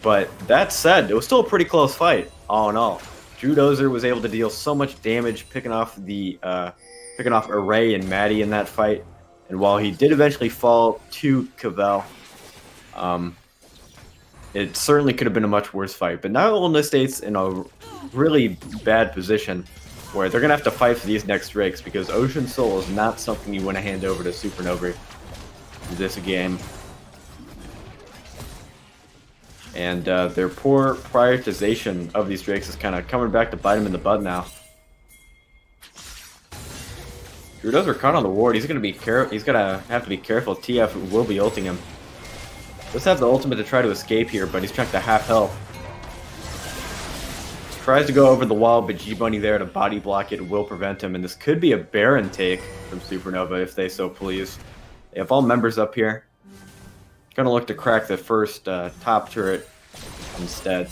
But that said, it was still a pretty close fight, all in all. Drudozer was able to deal so much damage picking off Array and Maddie in that fight. And while he did eventually fall to Cavell, it certainly could have been a much worse fight. But now Illinois State's in a really bad position where they're going to have to fight for these next Drakes because Ocean Soul is not something you want to hand over to Supernova in this game. And their poor prioritization of these Drakes is kind of coming back to bite them in the butt now. Drudozer caught on the ward. He's going to be He's going to have to be careful. TF will be ulting him. Does have the ultimate to try to escape here, but he's trapped to half health. Tries to go over the wall, but G-Bunny there to body block it will prevent him. And this could be a Baron take from Supernova if they so please. They have all members up here. Gonna look to crack the first top turret instead.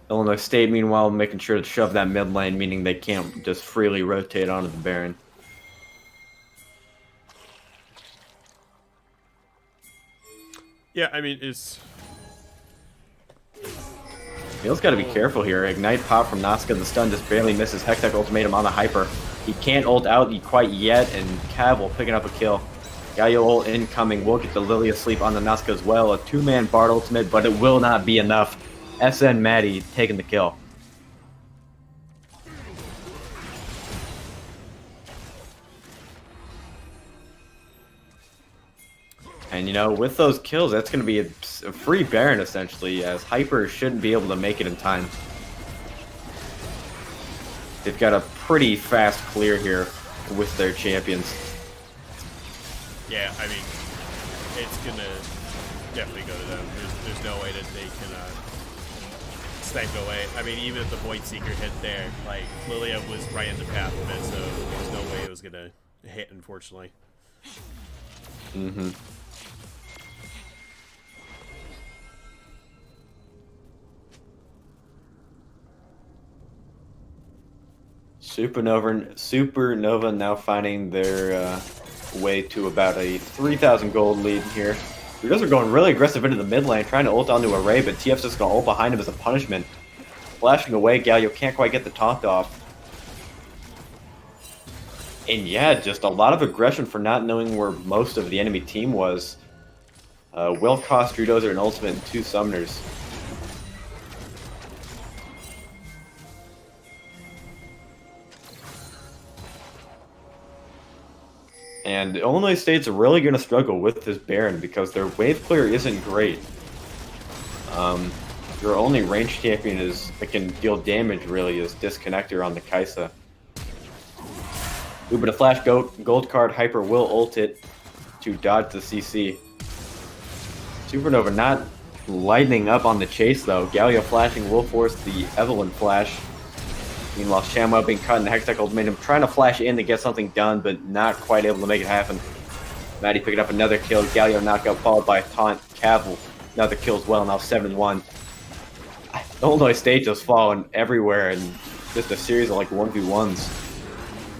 Illinois State, meanwhile, making sure to shove that mid lane, meaning they can't just freely rotate onto the Baron. Yeah, I mean, it's... Neil's got to be careful here. Ignite pop from Nazca. The stun just barely misses. Hectech ultimatum on the Hyper. He can't ult out quite yet, and Cavill picking up a kill. Galio ult incoming. Will get the Lily asleep on the Nazca as well. A 2-man Bard ultimate, but it will not be enough. SN Maddie taking the kill. And, you know, with those kills, that's going to be a free Baron, essentially, as Hyper shouldn't be able to make it in time. They've got a pretty fast clear here with their champions. Yeah, I mean, it's going to... definitely go to them. There's no way that they can snipe it away. I mean, even if the Void Seeker hit there, like, Lilia was right in the path of it, so there's no way it was going to hit, unfortunately. Mm-hmm. Supernova now finding their way to about a 3,000 gold lead here. Redbirds are going really aggressive into the mid lane, trying to ult onto a Ray, but TF's just going to ult behind him as a punishment. Flashing away, Galio can't quite get the taunt off. And yeah, just a lot of aggression for not knowing where most of the enemy team was. Will cost Drudozer an ultimate and 2 summoners. And Illinois State's really going to struggle with this Baron because their wave clear isn't great. Their only ranged champion that can deal damage really is Disconnector on the Kaisa. Ooh, but a flash gold card, Hyper will ult it to dodge the CC. Supernova not lightening up on the chase though. Galio flashing will force the Evelyn flash. Meanwhile, Shamwow being cut in the Hextech Ultimatum, trying to flash in to get something done, but not quite able to make it happen. Maddie picking up another kill. Galio knockout followed by taunt. Cavill another kill as well. Now 7-1. Illinois State just falling everywhere and just a series of like 1v1s.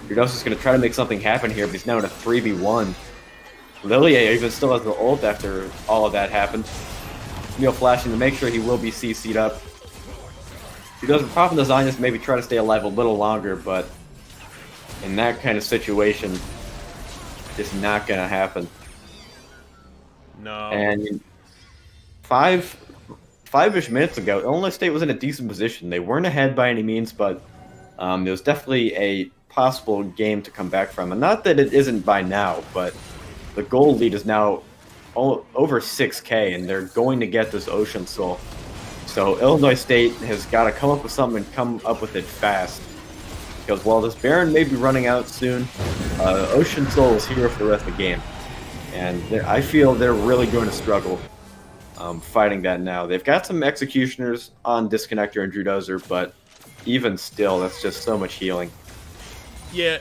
Drudoza's just going to try to make something happen here, but he's now in a 3v1. Lilia even still has the ult after all of that happened. Camille flashing to make sure he will be CC'd up. Drudoza popping the Zionist, maybe try to stay alive a little longer, but in that kind of situation, it's not going to happen. No. And five-ish minutes ago, Illinois State was in a decent position. They weren't ahead by any means, but it was definitely a possible game to come back from. And not that it isn't by now, but the gold lead is now over 6k, and they're going to get this Ocean Soul. So Illinois State has got to come up with something and come up with it fast. Because while this Baron may be running out soon, Ocean Soul is here for the rest of the game. And I feel they're really going to struggle fighting that now. They've got some Executioners on Disconnector and Drudozer, but even still, that's just so much healing. Yeah,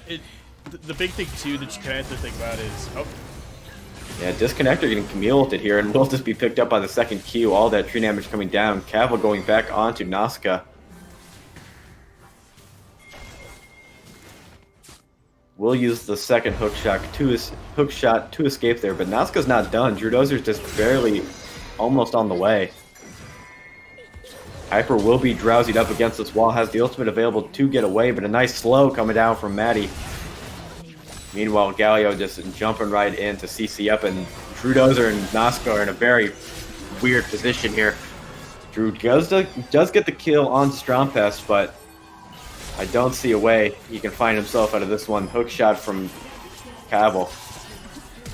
the big thing, too, that you kind of have to think about is... Oh. Yeah, Disconnector getting Camille ulted here, and will just be picked up by the second Q. All that tree damage coming down. Cavill going back onto Nazca. Will use the second hook shot to escape there, but Nazca's not done. Drudozer's just barely almost on the way. Hyper will be drowsied up against this wall, has the ultimate available to get away, but a nice slow coming down from Maddie. Meanwhile, Galio just jumping right in to CC up, and Drudozer and Nazca are in a very weird position here. Drew does get the kill on Strompest, but I don't see a way he can find himself out of this one. Hook shot from Cavill.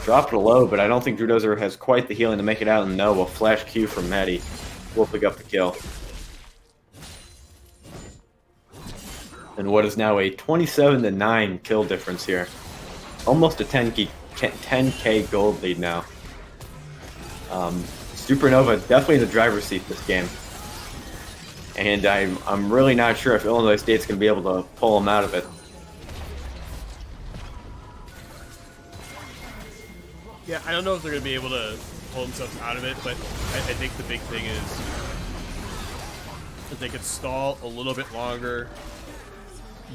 Dropped it low, but I don't think Drudozer has quite the healing to make it out, and no, a flash Q from Maddie will pick up the kill. And what is now a 27-9 kill difference here. Almost a 10k gold lead now. Supernova definitely in the driver's seat this game. And I'm really not sure if Illinois State's going to be able to pull them out of it. Yeah, I don't know if they're going to be able to pull themselves out of it, but I think the big thing is that they could stall a little bit longer,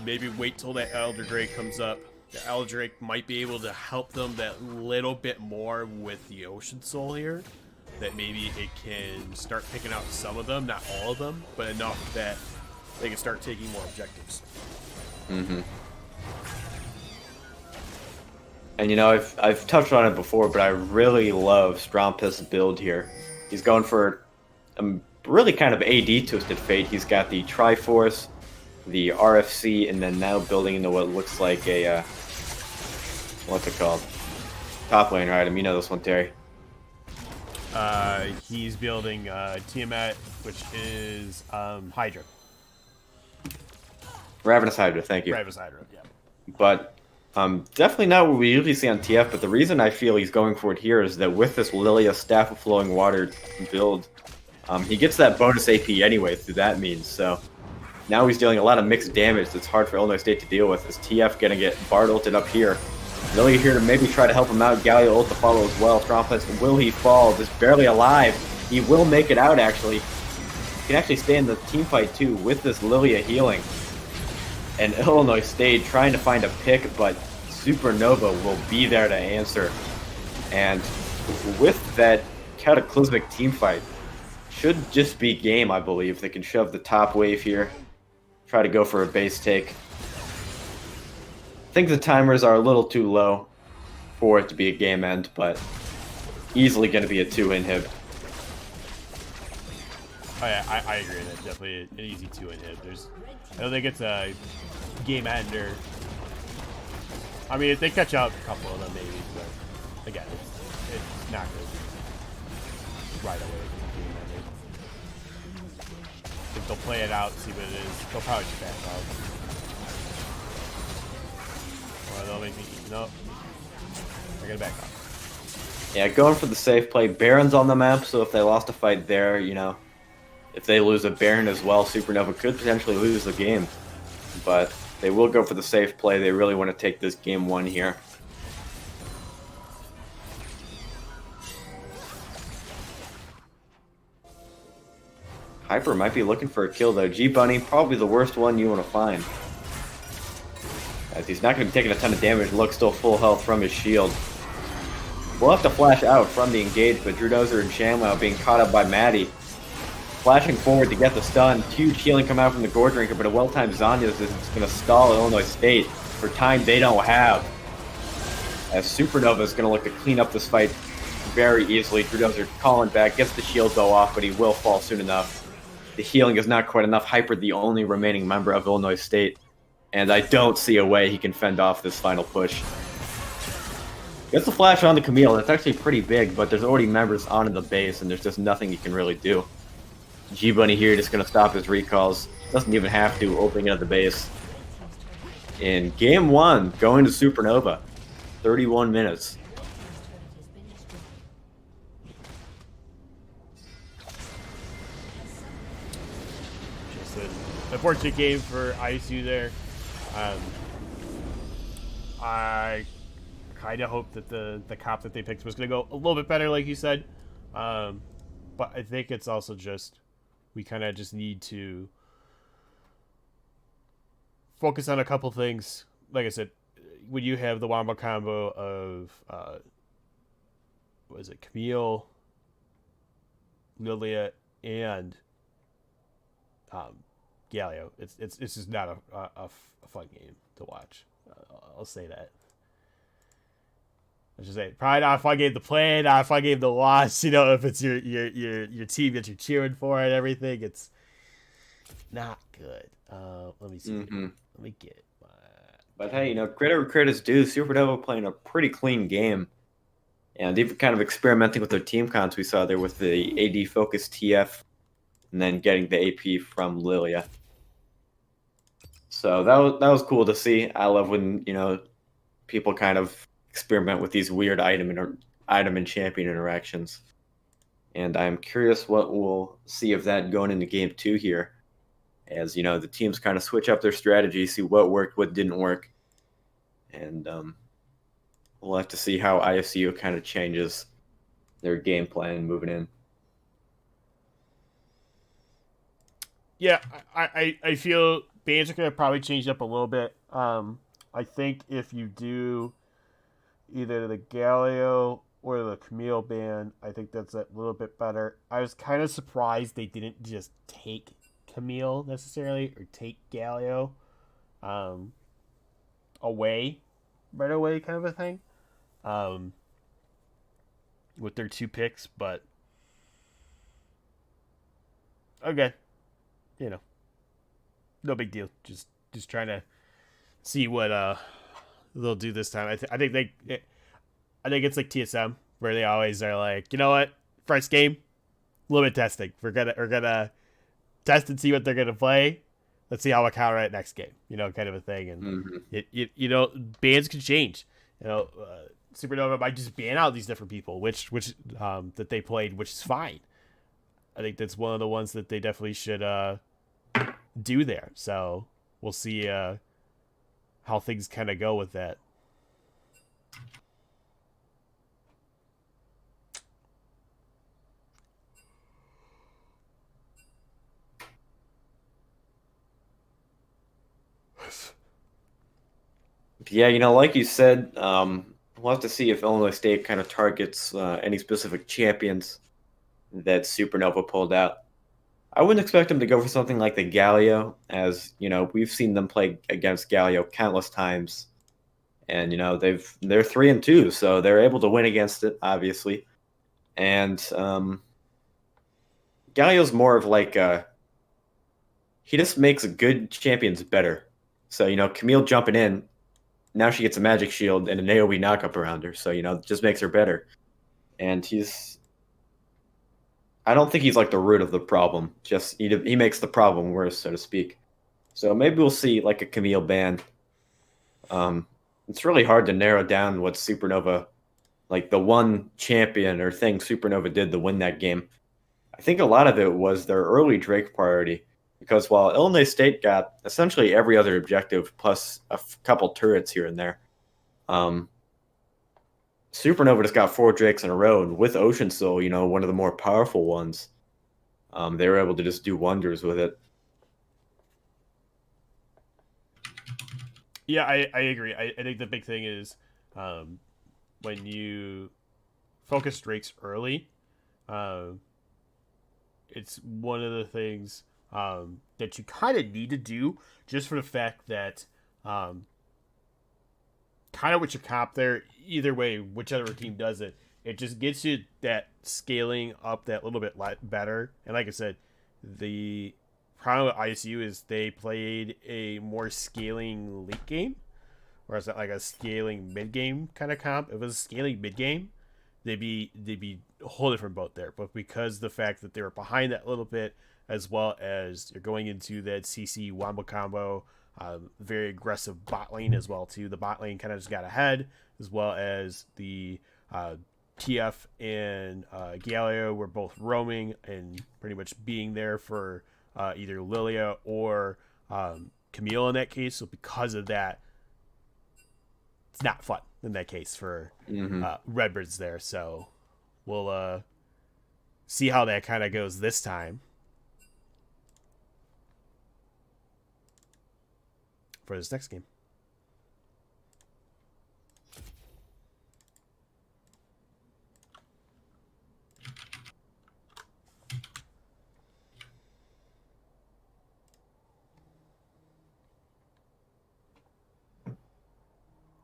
maybe wait till that Elder Drake comes up. The Elder Drake might be able to help them that little bit more with the Ocean Soul here, that maybe it can start picking out some of them, not all of them, but enough that they can start taking more objectives. Mm-hmm. And you know, I've touched on it before, but I really love Strompest's build here. He's going for a really kind of AD twisted fate. He's got the Triforce, the RFC, and then now building into what looks like a what's it called? Top laner item. You know this one, Terry. He's building Tiamat, which is Hydra. Ravenous Hydra, thank you. Ravenous Hydra, yeah. But Definitely not what we usually see on TF, but the reason I feel he's going for it here is that with this Lilia Staff of Flowing Water build, he gets that bonus AP anyway through that means, so now he's dealing a lot of mixed damage that's hard for Illinois State to deal with. Is TF gonna get Bard ulted up here? Lilia here to maybe try to help him out. Galio ult to follow as well. Stromfest, will he fall? Just barely alive. He will make it out, actually. He can actually stay in the team fight, too, with this Lilia healing. And Illinois State trying to find a pick, but Supernova will be there to answer. And with that cataclysmic team fight, should just be game, I believe. They can shove the top wave here, try to go for a base take. I think the timers are a little too low for it to be a game end, but easily going to be a 2-inhib. Oh yeah, I agree. That's definitely an easy 2-inhib. I don't think it's a game ender. I mean, if they catch up a couple of them, maybe, but again, it's not going to be right away. I think they'll play it out, see what it is. They'll probably just back out. Or they'll make me eat. Nope. They're going to back off. Yeah, going for the safe play. Baron's on the map, so if they lost a fight there, you know, if they lose a Baron as well, Supernova could potentially lose the game. But they will go for the safe play. They really want to take this game 1 here. Hyper might be looking for a kill, though. G-Bunny, probably the worst one you want to find. As he's not going to be taking a ton of damage. Looks still full health from his shield. We'll have to flash out from the engage, but Drudozer and Shamwow being caught up by Maddie. Flashing forward to get the stun. Huge healing come out from the Gore Drinker, but a well-timed Zanya is going to stall Illinois State for time they don't have. As Supernova is going to look to clean up this fight very easily. Drudozer calling back, gets the shield go off, but he will fall soon enough. The healing is not quite enough. Hyper, the only remaining member of Illinois State, and I don't see a way he can fend off this final push. Gets the flash on the Camille. That's actually pretty big, but there's already members onto the base, and there's just nothing he can really do. G-Bunny here just going to stop his recalls. Doesn't even have to, opening at the base. In game 1, going to Supernova. 31 minutes. Just an unfortunate game for ISU there. I kind of hope that the cop that they picked was going to go a little bit better, like you said. But I think it's also just, we kind of just need to focus on a couple things. Like I said, when you have the Wombo combo of, what is it, Camille, Lilia, and Galio, it's just not a fun game to watch. I'll say that. I should say, probably not a fun game to play, not a fun game to watch. You know, if it's your team that you're cheering for and everything, it's not good. Let me see. Mm-hmm. Let me get. But hey, you know, credit where credit's due. Supernova playing a pretty clean game, and even kind of experimenting with their team cons we saw there with the AD focused TF, and then getting the AP from Lilia. So that was cool to see. I love when, you know, people kind of experiment with these weird item and champion interactions. And I'm curious what we'll see of that going into game 2 here. As, you know, the teams kind of switch up their strategy, see what worked, what didn't work. And we'll have to see how ISU kind of changes their game plan moving in. Yeah, I feel bans are going to probably change up a little bit. I think if you do either the Galio or the Camille ban, I think that's a little bit better. I was kind of surprised they didn't just take Camille necessarily or take Galio away right away, kind of a thing, with their 2 picks. But okay, you know, no big deal. Just trying to see what they'll do this time. I think it's like TSM, where they always are like, you know what, first game, a little bit testing. We're gonna test and see what they're gonna play, let's see how I counter it next game, kind of a thing. And bans can change. Supernova might just ban out these different people, which that they played, which is fine. I think that's one of the ones that they definitely should do there. So we'll see how things kind of go with that. Yeah, like you said, we'll have to see if Illinois State kind of targets any specific champions that Supernova pulled out. I wouldn't expect them to go for something like the Galio, as we've seen them play against Galio countless times, and they're 3-2, so they're able to win against it, obviously. And Galio's more of like he just makes good champions better. So Camille jumping in. Now she gets a magic shield and an AoE knockup around her, so just makes her better. And I don't think he's like the root of the problem. Just he makes the problem worse, so to speak. So maybe we'll see like a Camille ban. It's really hard to narrow down what Supernova, like the one champion or thing Supernova did to win that game. I think a lot of it was their early Drake priority. Because while Illinois State got essentially every other objective plus a couple turrets here and there, Supernova just got 4 Drakes in a row, and with Ocean Soul, one of the more powerful ones, they were able to just do wonders with it. Yeah, I agree. I think the big thing is when you focus Drakes early, it's one of the things that you kind of need to do, just for the fact that kind of with your comp there, either way, whichever team does it, it just gets you that scaling up that little bit better. And like I said, the problem with ISU is they played a more scaling late game, or is that like a scaling mid game kind of comp? If it was a scaling mid game, they'd be a whole different boat there. But because the fact that they were behind that little bit, as well as you're going into that CC Wombo combo, very aggressive bot lane as well too. The bot lane kind of just got ahead, as well as the TF and Galio were both roaming and pretty much being there for either Lilia or Camille in that case. So because of that, it's not fun in that case for Redbirds there. So we'll see how that kind of goes this time for this next game.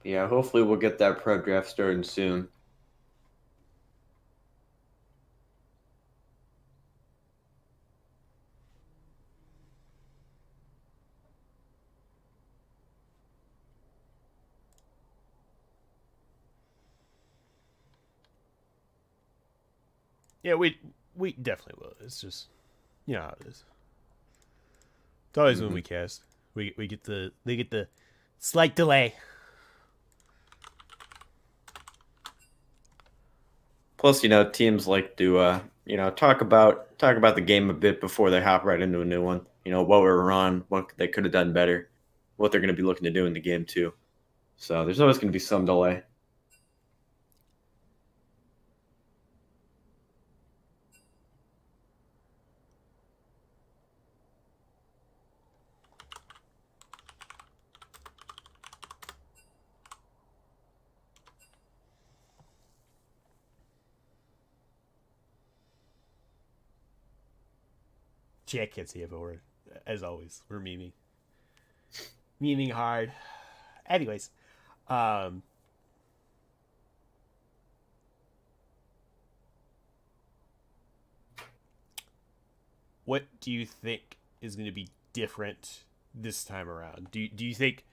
Yeah, hopefully we'll get that pro draft started soon. Yeah, we definitely will. It's just, how it is. It's always when we cast, they get the slight delay. Plus, teams like to talk about the game a bit before they hop right into a new one. What we were on, what they could have done better, what they're going to be looking to do in the game too. So there's always going to be some delay. Jack can't see it, but we're, as always, we're memeing hard. Anyways, what do you think is going to be different this time around? Do you think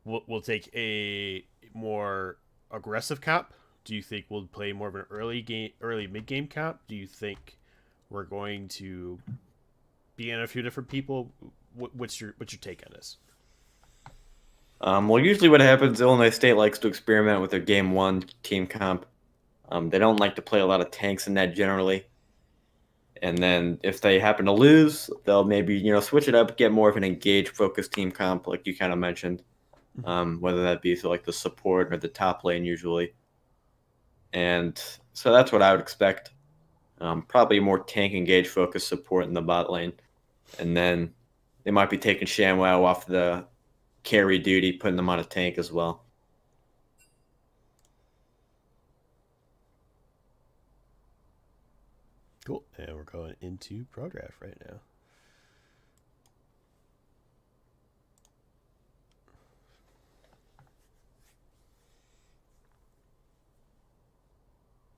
we'll take a more aggressive comp? Do you think we'll play more of an early mid game comp? Do you think we're going to be in a few different people? what's your take on this? Well, usually what happens, Illinois State likes to experiment with their game one team comp. They don't like to play a lot of tanks in that generally. And then if they happen to lose, they'll maybe, switch it up, get more of an engaged, focused team comp, like you kind of mentioned, whether that be like the support or the top lane usually. And so that's what I would expect. Probably more tank engaged, focused support in the bot lane. And then they might be taking ShamWow off the carry duty, putting them on a tank as well. Cool. And we're going into Pro Draft right now.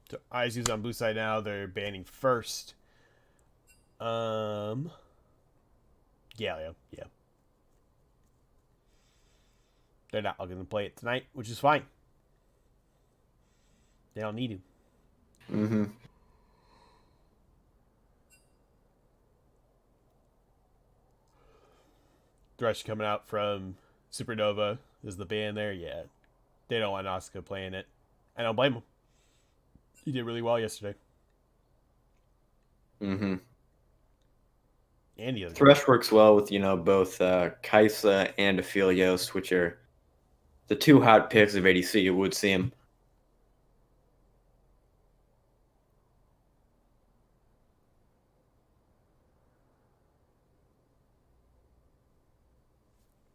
So ISU's on blue side now. They're banning first. Galio, yeah. They're not going to play it tonight, which is fine. They don't need to. Mm-hmm. Thresh coming out from Supernova is the band there. Yeah, they don't want Asuka playing it. I don't blame him. He did really well yesterday. Mm-hmm. And the other Thresh works well with, both Kaisa and Aphelios, which are the two hot picks of ADC, it would seem.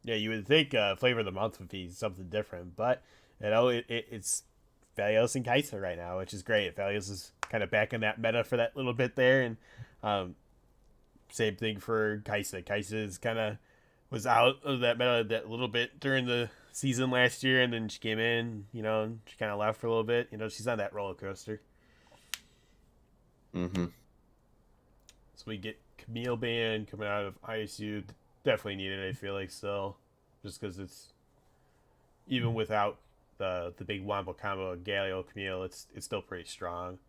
Yeah, you would think Flavor of the Month would be something different, but it's Aphelios and Kaisa right now, which is great. Aphelios is kind of back in that meta for that little bit there, and same thing for Kaisa. Kaisa is was out of that meta that little bit during the season last year, and then she came in, and she kind of left for a little bit. She's on that roller coaster. Mm-hmm. So we get Camille Band coming out of ISU. Definitely needed, I feel like, still. Just because it's, even without the big Wombo combo of Galio, Camille, it's still pretty strong.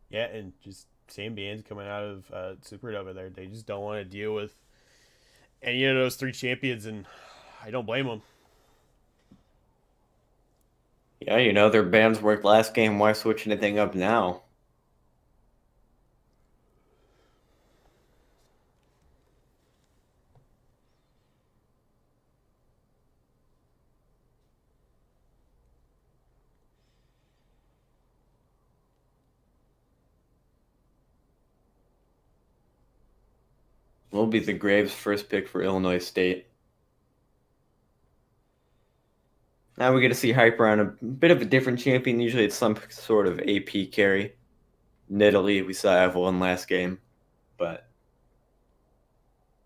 Yeah, and just same bands coming out of Supernova there. They just don't want to deal with any of those three champions, and I don't blame them. Yeah, their bans worked last game. Why switch anything up now? Will be the Graves' first pick for Illinois State. Now we get to see Hyper on a bit of a different champion. Usually it's some sort of AP carry. In Italy, we saw Evelyn last game. But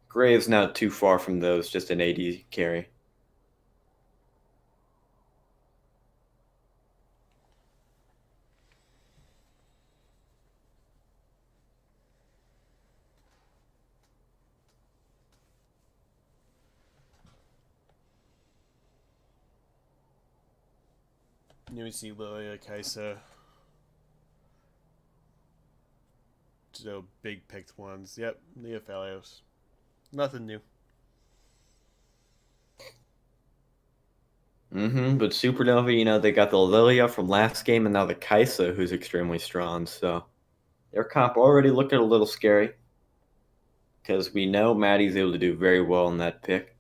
Graves not too far from those, just an AD carry. Let me see Lilia, Kaisa. So big picked ones. Yep, the Aphelios. Nothing new. But Supernova, they got the Lilia from last game and now the Kaisa, who's extremely strong. So their comp already looked a little scary. Because we know Maddie's able to do very well in that pick.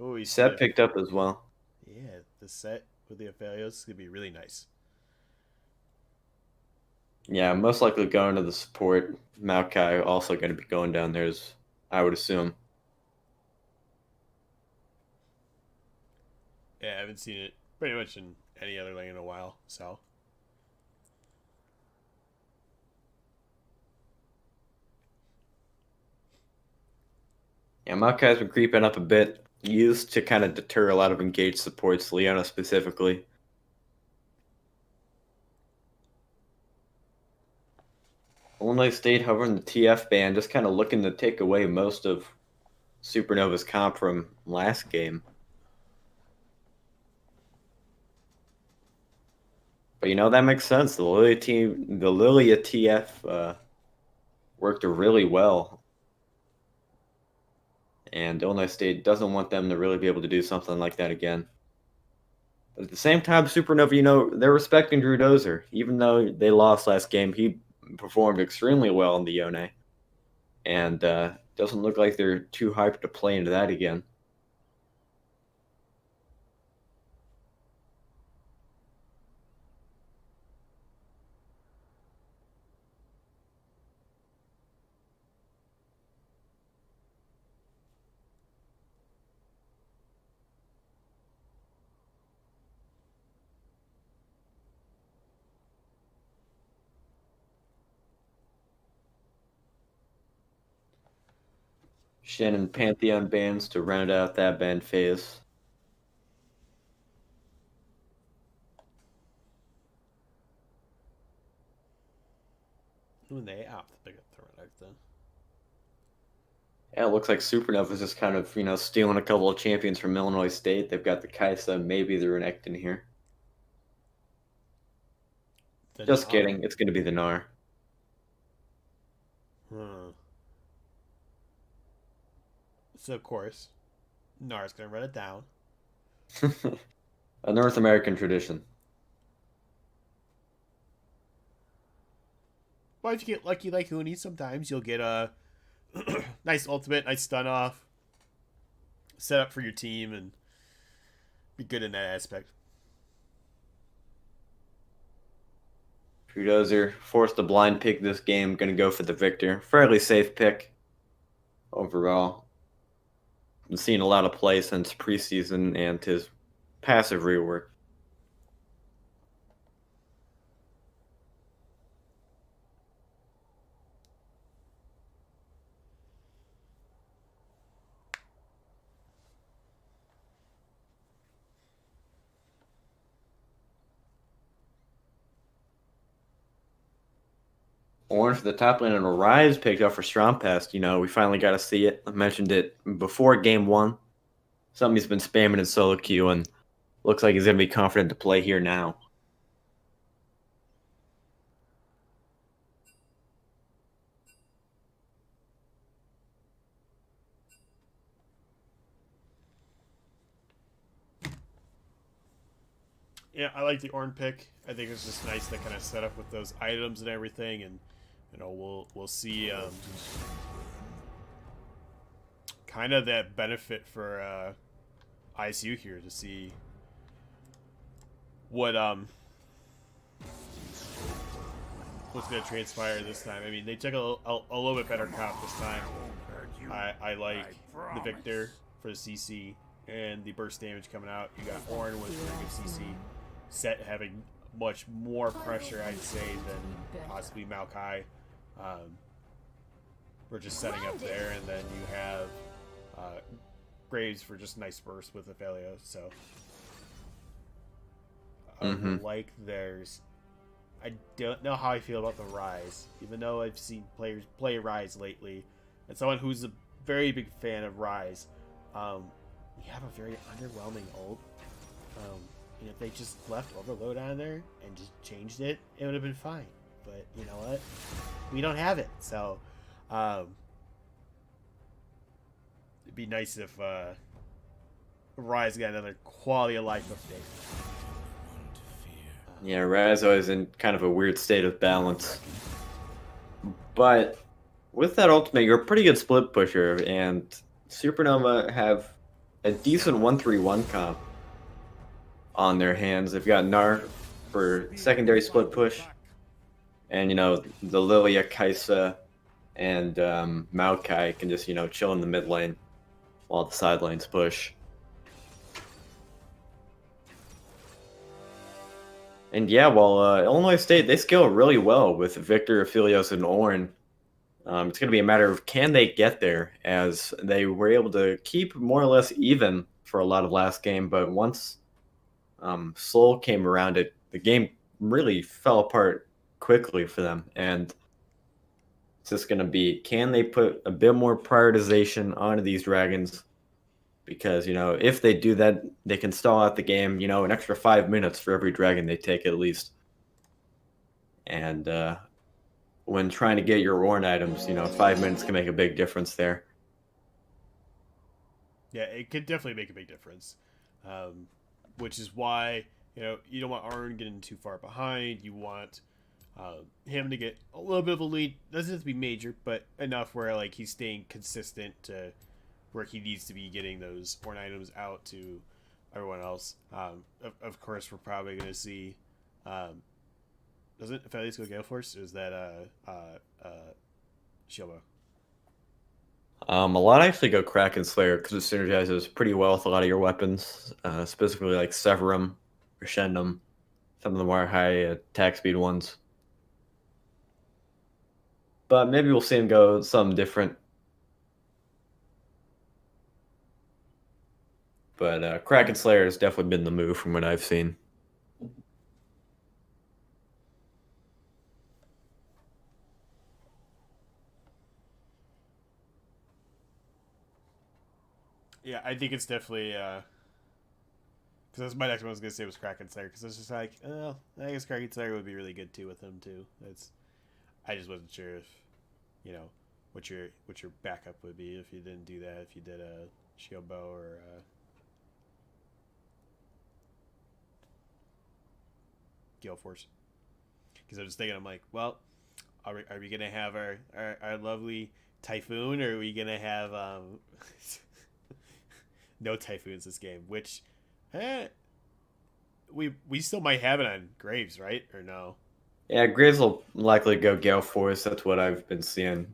Oh, Set picked up as well. Yeah, the set with the Aphelios is going to be really nice. Yeah, most likely going to the support. Maokai also going to be going down there, as I would assume. Yeah, I haven't seen it pretty much in any other lane in a while, so. Yeah, Maokai's been creeping up a bit. Used to kind of deter a lot of engaged supports, Leona specifically. Illinois State hovering the TF ban, just kind of looking to take away most of Supernova's comp from last game. But that makes sense. The Lilia TF worked really well. And Illinois State doesn't want them to really be able to do something like that again. But at the same time, Supernova, they're respecting Drew Dozer. Even though they lost last game, he performed extremely well in the Yone. And doesn't look like they're too hyped to play into that again. Shannon Pantheon bans to round out that ban phase. When they opt to pick up the then. Yeah, it looks like Supernova's just kind of, stealing a couple of champions from Illinois State. They've got the Kaisa, maybe the Renekton here. Just kidding. It's going to be the Gnar. So, of course, Gnar's going to run it down. A North American tradition. But if you get lucky like Huni, sometimes you'll get a nice ultimate, nice stun off, set up for your team, and be good in that aspect. Drew Dozer forced a blind pick this game. Going to go for the victor. Fairly safe pick overall. Been seeing a lot of play since preseason and his passive rework. Orange for the top lane and a Rise picked up for Stromfest. We finally got to see it. I mentioned it before game 1. Something he's been spamming in solo queue, and looks like he's going to be confident to play here now. Yeah, I like the Ornn pick. I think it's just nice to kind of set up with those items and everything, and we'll see kind of that benefit for ISU here to see what what's going to transpire this time. I mean, they took a little bit better comp this time. I like the Victor for the CC and the burst damage coming out. You got Ornn with a pretty good CC. Set having much more pressure, I'd say, than possibly Maokai. We're just setting up there, and then you have Graves for just nice burst with Ophelio. So like there's, I don't know how I feel about the Rise, even though I've seen players play Rise lately. And someone who's a very big fan of Rise, we have a very underwhelming ult. And if they just left Overload on there and just changed it, it would have been fine. But you know what? We don't have it. So it'd be nice if Rise got another quality of life update. Yeah, Rise always in kind of a weird state of balance. But with that ultimate, you're a pretty good split pusher, and Supernova have a decent 1-3-1 comp on their hands. They've got Gnar for secondary split push, and the Lilia, Kaisa, and Maokai can just chill in the mid lane while the side lanes push. And yeah, while Illinois State, they scale really well with Victor, Aphelios, and Ornn. It's going to be a matter of can they get there, as they were able to keep more or less even for a lot of last game, but once Seoul came around, the game really fell apart quickly for them. And It's just going to be, can they put a bit more prioritization onto these dragons? Because, if they do that, they can stall out the game, an extra 5 minutes for every dragon they take at least. And when trying to get your Ornn items, 5 minutes can make a big difference there. Yeah, it could definitely make a big difference. Which is why, you don't want Ornn getting too far behind. You want him to get a little bit of a lead. Doesn't have to be major, but enough where like he's staying consistent to where he needs to be getting those Ornn items out to everyone else. Of course, we're probably going to see. Doesn't Aphelios go Gale Force? Or is that Shiobo? A lot actually go Kraken Slayer because it synergizes pretty well with a lot of your weapons, specifically like Severum, Crescendum, some of the more high attack speed ones. But maybe we'll see him go something different. But Kraken Slayer has definitely been the move from what I've seen. Yeah, I think it's definitely because my next one I was gonna say was Kraken Slayer because it's just like, oh, I guess Kraken Slayer would be really good too with him too. I just wasn't sure if what your backup would be if you didn't do that. If you did a Shiobo or Gale Force, because I was thinking, I'm like, well, are we gonna have our lovely Typhoon, or are we gonna have no Typhoons this game? Which we still might have it on Graves, right? Or no? Yeah, Graves will likely go Gale Force. That's what I've been seeing.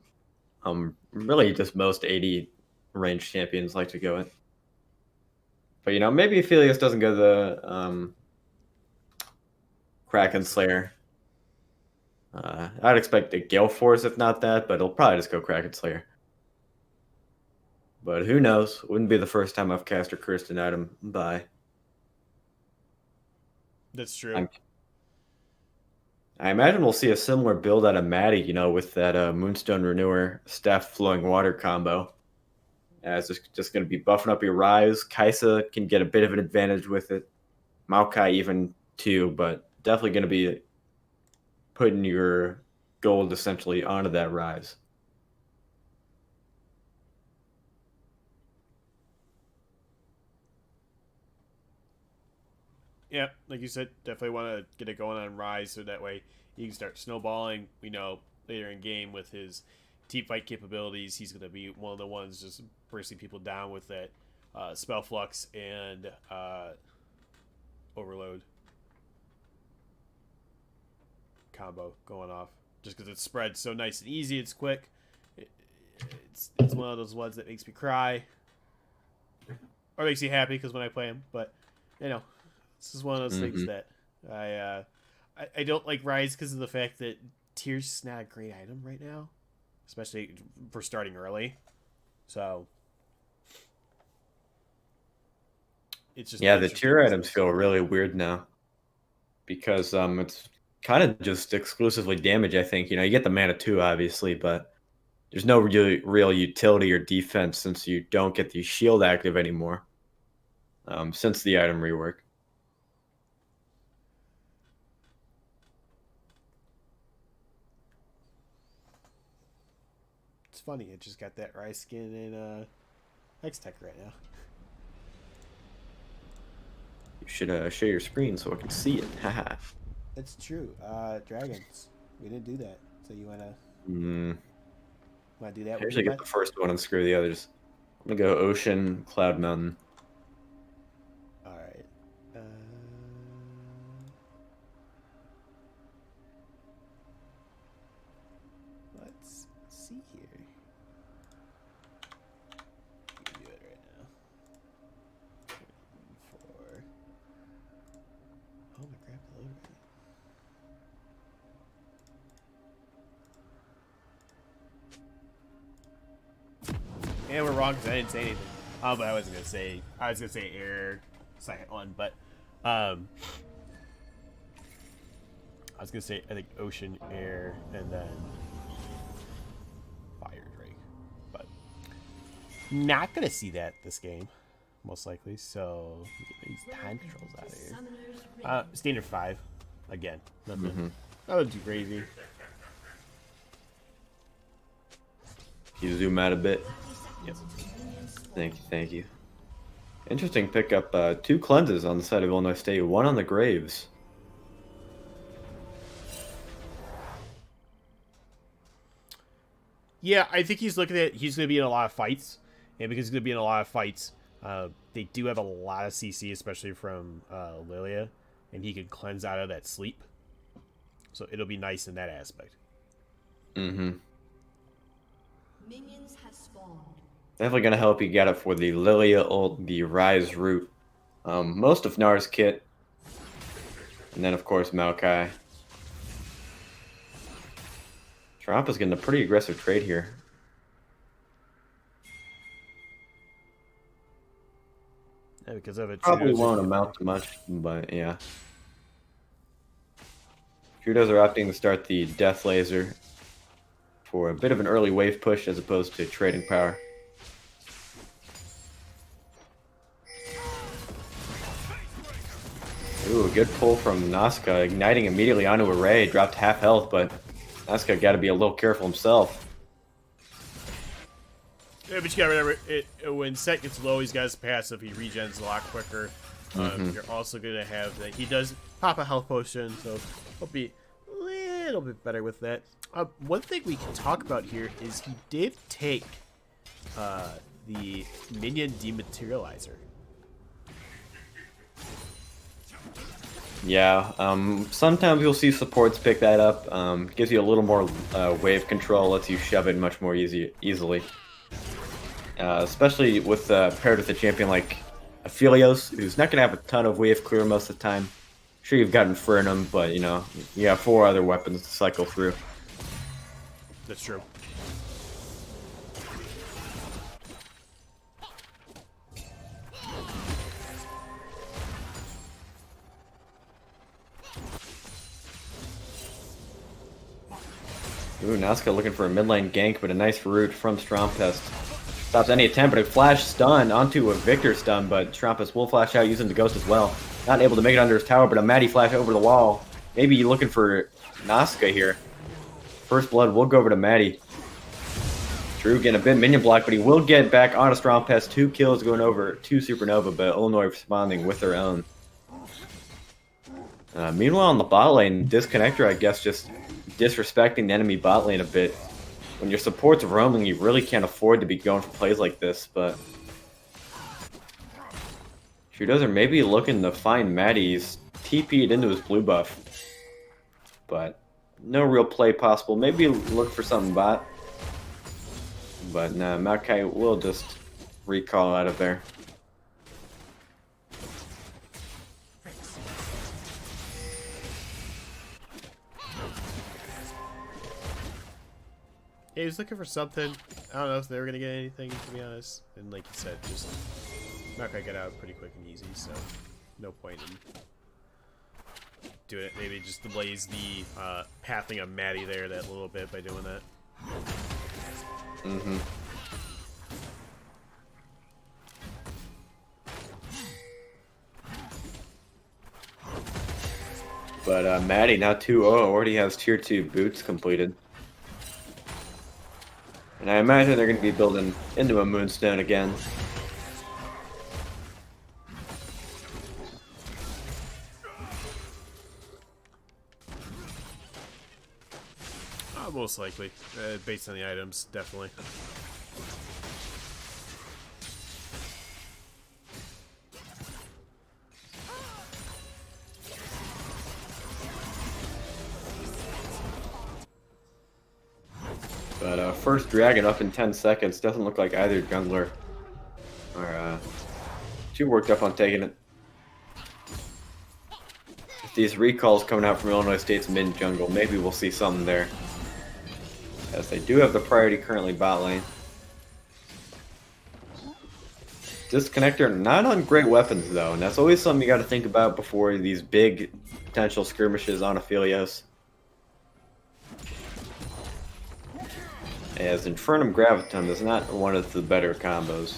Really just most 80 range champions like to go it. But maybe Aphelios doesn't go the Kraken Slayer. I'd expect a Gale Force if not that, but he'll probably just go Kraken Slayer. But who knows? Wouldn't be the first time I've cast or cursed an item by. That's true. I imagine we'll see a similar build out of Maddie, with that Moonstone Renewer Staff Flowing Water combo. It's just going to be buffing up your Rise. Kaisa can get a bit of an advantage with it. Maokai even too, but definitely going to be putting your gold essentially onto that Rise. Yeah, like you said, definitely want to get it going on Rise so that way you can start snowballing. We know later in game with his team fight capabilities, he's going to be one of the ones just bursting people down with that Spell Flux and Overload combo going off. Just because it's spread so nice and easy, it's quick. It's one of those ones that makes me cry. Or makes you happy because when I play him. But, this is one of those things that I don't like Rise because of the fact that Tier's just not a great item right now, especially for starting early. So it's just the Tier items feel really weird now because it's kind of just exclusively damage. I think you get the mana too, obviously, but there's no real utility or defense since you don't get the shield active anymore. Since the item rework. It's funny, it just got that Rise skin in Hextech right now. You should share your screen so I can see it. Haha. It's true. Dragons. We didn't do that. So you wanna do that? I usually get the first one and screw the others. I'm gonna go Ocean, Cloud Mountain. All right. Let's see here. You can do it right now. Oh my crap! Load right. And we're wrong because I didn't say anything. But I was gonna say air second one, but I was gonna say I think ocean, air, and then Not gonna see that this game, most likely. So these time controls out of here. Standard 5, again. Nothing. That would be crazy. You zoom out a bit. Yep. Thank you. Interesting pickup. 2 cleanses on the side of Illinois State, 1 on the Graves. Yeah, I think he's looking at he's going to be in a lot of fights, and because he's going to be in a lot of fights, they do have a lot of CC, especially from Lilia, and he can cleanse out of that sleep. So it'll be nice in that aspect. Minions have spawned. Definitely going to help you get it for the Lilia ult, the Rise root. Most of Nar's kit. And then, of course, Maokai. Trampa's getting a pretty aggressive trade here. Yeah, because of it. Probably won't amount to much, but yeah. Trudeau's are opting to start the Death Laser for a bit of an early wave push as opposed to trading power. Ooh, good pull from Nazca, igniting immediately onto a Ray. Dropped half health, but Nazca got to be a little careful himself. Yeah, but you gotta remember, when Set gets low, he's got his passive. He regens a lot quicker. You're also gonna have that. He does pop a health potion, so he'll be a little bit better with that. One thing we can talk about here is he did take the minion dematerializer. Yeah, sometimes you'll see supports pick that up. Gives you a little more wave control, lets you shove it much more easily. Especially with paired with a champion like Aphelios, who's not going to have a ton of wave clear most of the time. Sure, you've got Infernum, but you know, you have 4 other weapons to cycle through. That's true. Ooh, Nazca looking for a mid lane gank, but a nice root from Strompest. Stops any attempt, but a flash stun onto a Victor stun, but Strompest will flash out using the Ghost as well. Not able to make it under his tower, but a Maddie flash over the wall. Maybe looking for Nazca here. First blood will go over to Maddie. Drew getting a bit minion block, but he will get back on a Strompest. 2 kills going over to Supernova, but Illinois responding with their own. Meanwhile, on the bot lane, Disconnector, I guess, just disrespecting the enemy bot lane a bit. When your support's roaming, you really can't afford to be going for plays like this, but Trudeau's are maybe looking to find Maddie's TP'd into his blue buff. But no real play possible. Maybe look for something bot. But nah, Maokai will just recall out of there. Yeah, he was looking for something. I don't know if they were gonna get anything, to be honest. And like you said, just not gonna get out pretty quick and easy, so no point in doing it. Maybe just delays the pathing of Maddie there that little bit by doing that. But Maddie now 2-0, already has tier 2 boots completed. And I imagine they're going to be building into a Moonstone again. Most likely, based on the items, definitely. But first dragon up in 10 seconds. Doesn't look like either jungler are too worked up on taking it. If these recalls coming out from Illinois State's mid jungle, maybe we'll see something there. As they do have the priority currently bot lane. Disconnector, not on great weapons though, and that's always something you got to think about before these big potential skirmishes on Aphelios. as Infernum Gravitum is not one of the better combos.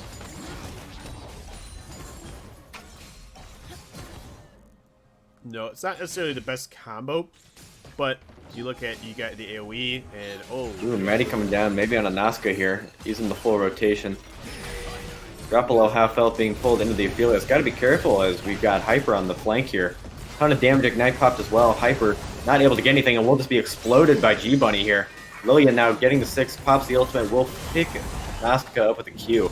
No, it's not necessarily the best combo, but you look at, you got the AoE, and oh. Ooh, Maddie coming down, maybe on a Nazca here, using the full rotation. Drop below half health being pulled into the Ophelia. It's got to be careful as we've got Hyper on the flank here. Ton of damage, Ignite popped as well. Hyper not able to get anything, and will just be exploded by G-Bunny here. Lilia now getting the 6, pops the ultimate, will pick Nazca up with a Q.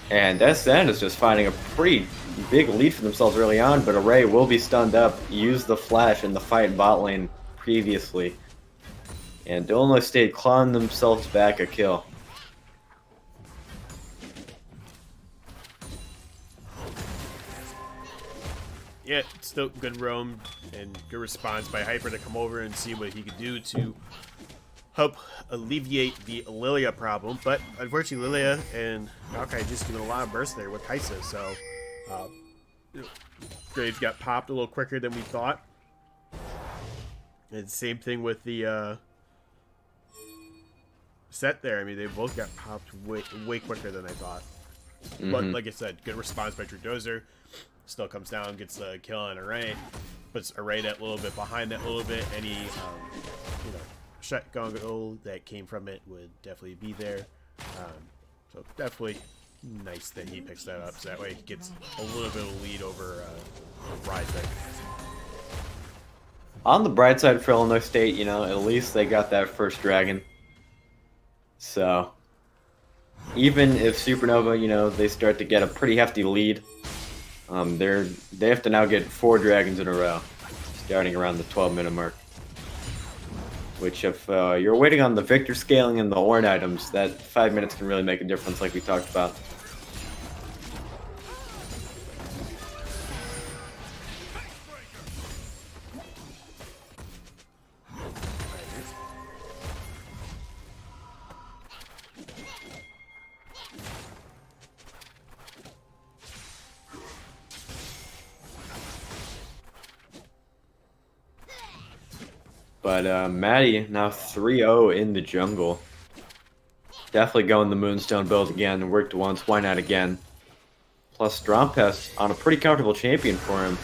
And SN is just finding a pretty big lead for themselves early on, but Array will be stunned up, used the flash in the fight in bot lane previously. And Illinois State clawing themselves back a kill. Yeah, still good roam and good response by Hyper to come over and see what he could do to help alleviate the Lilia problem. But unfortunately, Lilia and Maokai just doing a lot of bursts there with Kaisa, so Graves got popped a little quicker than we thought. And same thing with the set there. I mean, they both got popped way quicker than I thought. But like I said, good response by Drew Dozer. Still comes down, gets a kill on Array, puts Array that little bit behind that little bit. Any shotgun goal that came from it would definitely be there. So definitely nice that he picks that up, so that way he gets a little bit of lead over Risen. On the bright side for Illinois State, at least they got that first dragon. So even if Supernova, they start to get a pretty hefty lead. They have to now get 4 dragons in a row, starting around the 12-minute mark. Which, if you're waiting on the Victor scaling and the Ornn items, that 5 minutes can really make a difference, like we talked about. But Maddie now 3-0 in the jungle. Definitely going the Moonstone build again. Worked once, why not again? Plus Strompest on a pretty comfortable champion for him.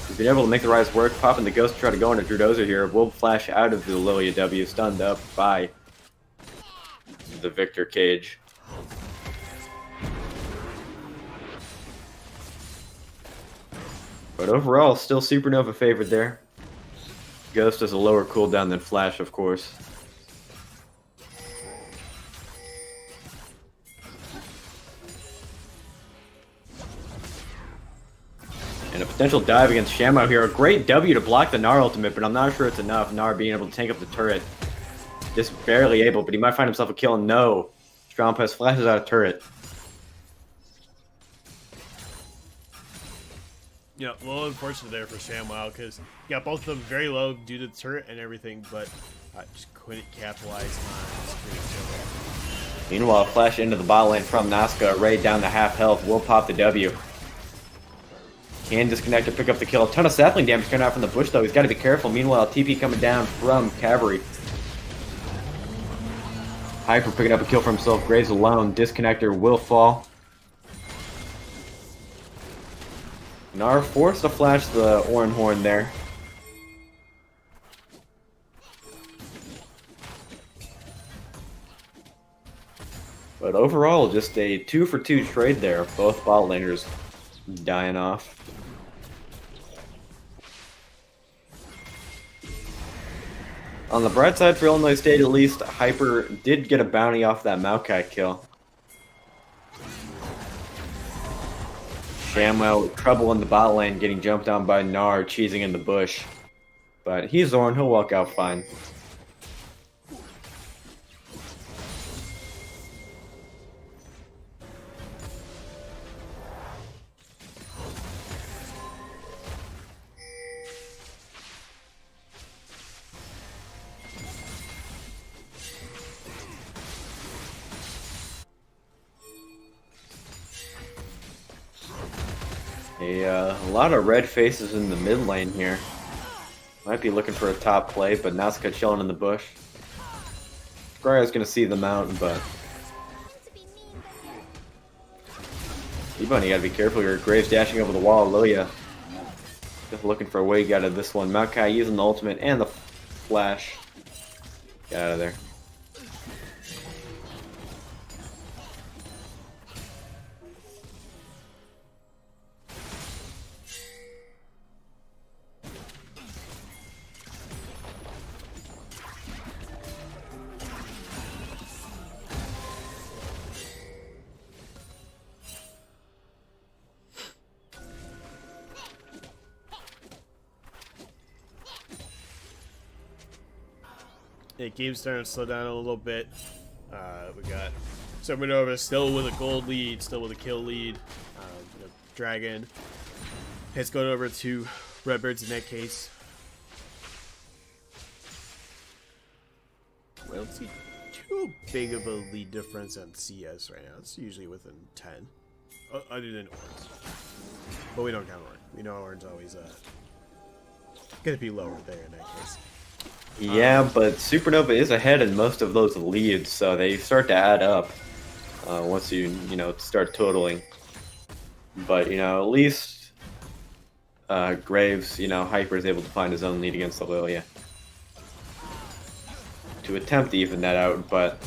He's been able to make the Rise work, popping the Ghost to try to go into Drew Dozer here. Will flash out of the Lilia W, stunned up by the Victor cage. But overall, still Supernova favored there. Ghost has a lower cooldown than Flash, of course. And a potential dive against Shamwow here. A great W to block the Gnar ultimate, but I'm not sure it's enough. Gnar being able to tank up the turret. Just barely able, but he might find himself a kill. No. Strompest flashes out a turret. A little unfortunate there for Shamwow, because he got both of them very low due to the turret and everything, but just couldn't capitalize on screen. Meanwhile, flash into the bot lane from Nazca. Array down to half health. Will pop the W. Can disconnect to pick up the kill. A ton of sapling damage coming out from the bush, though. He's got to be careful. Meanwhile, TP coming down from Cavalry. Hyper picking up a kill for himself. Graves alone. Disconnector will fall. Gnar forced to flash the Ornn Horn there. But overall, just a 2-for-2 trade there. Both bot laners dying off. On the bright side for Illinois State, at least, Hyper did get a bounty off that Maokai kill. Shamwow with trouble in the bot lane, getting jumped on by Gnar, cheesing in the bush. But he's Ornn, he'll walk out fine. A lot of red faces in the mid lane here. Might be looking for a top play, but Nazca chilling in the bush. Scrya's going to see the mount, but Ebony, you got to be careful here. Graves dashing over the wall. Lilia just looking for a way to get out of this one. Maokai using the ultimate and the flash. Get out of there. Yeah, game's starting to slow down a little bit. We got Supernova still with a gold lead, still with a kill lead. Dragon has gone over to Redbirds in that case. I don't see too big of a lead difference on CS right now. It's usually within 10. Other than Orange. But we don't count Orange. We know Orange always gonna be lower there in that case. Yeah, but Supernova is ahead in most of those leads, so they start to add up once you start totaling. But at least Graves, Hyper is able to find his own lead against the Lilia to attempt to even that out. But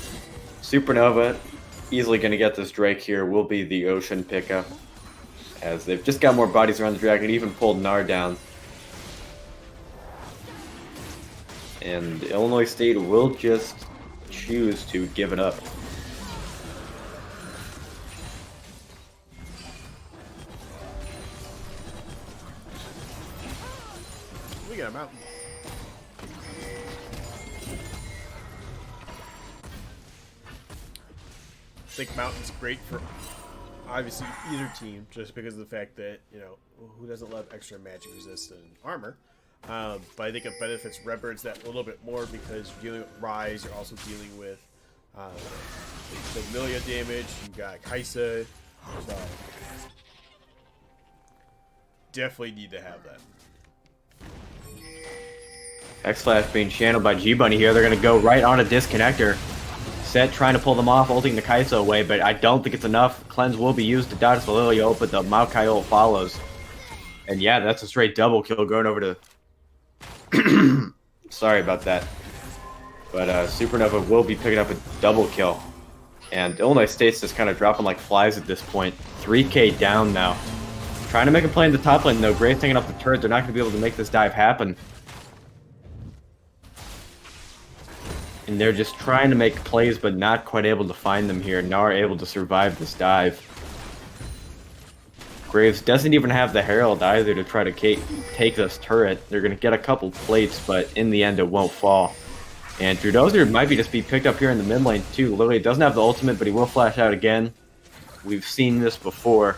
Supernova easily going to get this Drake here. Will be the Ocean pickup, as they've just got more bodies around the dragon. Even pulled Gnar down. And Illinois State will just choose to give it up. We got a mountain. I think Mountain's great for obviously either team, just because of the fact that, who doesn't love extra magic resist and armor? But I think it benefits Redbirds that a little bit more because you're dealing with Rise, you're also dealing with the Lilia damage, you got Kaisa, so definitely need to have that. X-Flash being channeled by G-Bunny here. They're going to go right on a disconnector. Set trying to pull them off, ulting the Kaisa away, but I don't think it's enough. Cleanse will be used to dodge the Lilia ult, but the Maokai ult follows. And yeah, that's a straight double kill going over to... Sorry about that. But Supernova will be picking up a double kill. And Illinois State's just kind of dropping like flies at this point. 3k down now. Trying to make a play in the top lane though. Graves taking off the turret. They're not going to be able to make this dive happen. And they're just trying to make plays but not quite able to find them here. Gnar able to survive this dive. Graves doesn't even have the Herald either to try to take this turret. They're going to get a couple plates, but in the end it won't fall. And Drudozer might just be picked up here in the mid lane too. Lilia doesn't have the ultimate, but he will flash out again. We've seen this before.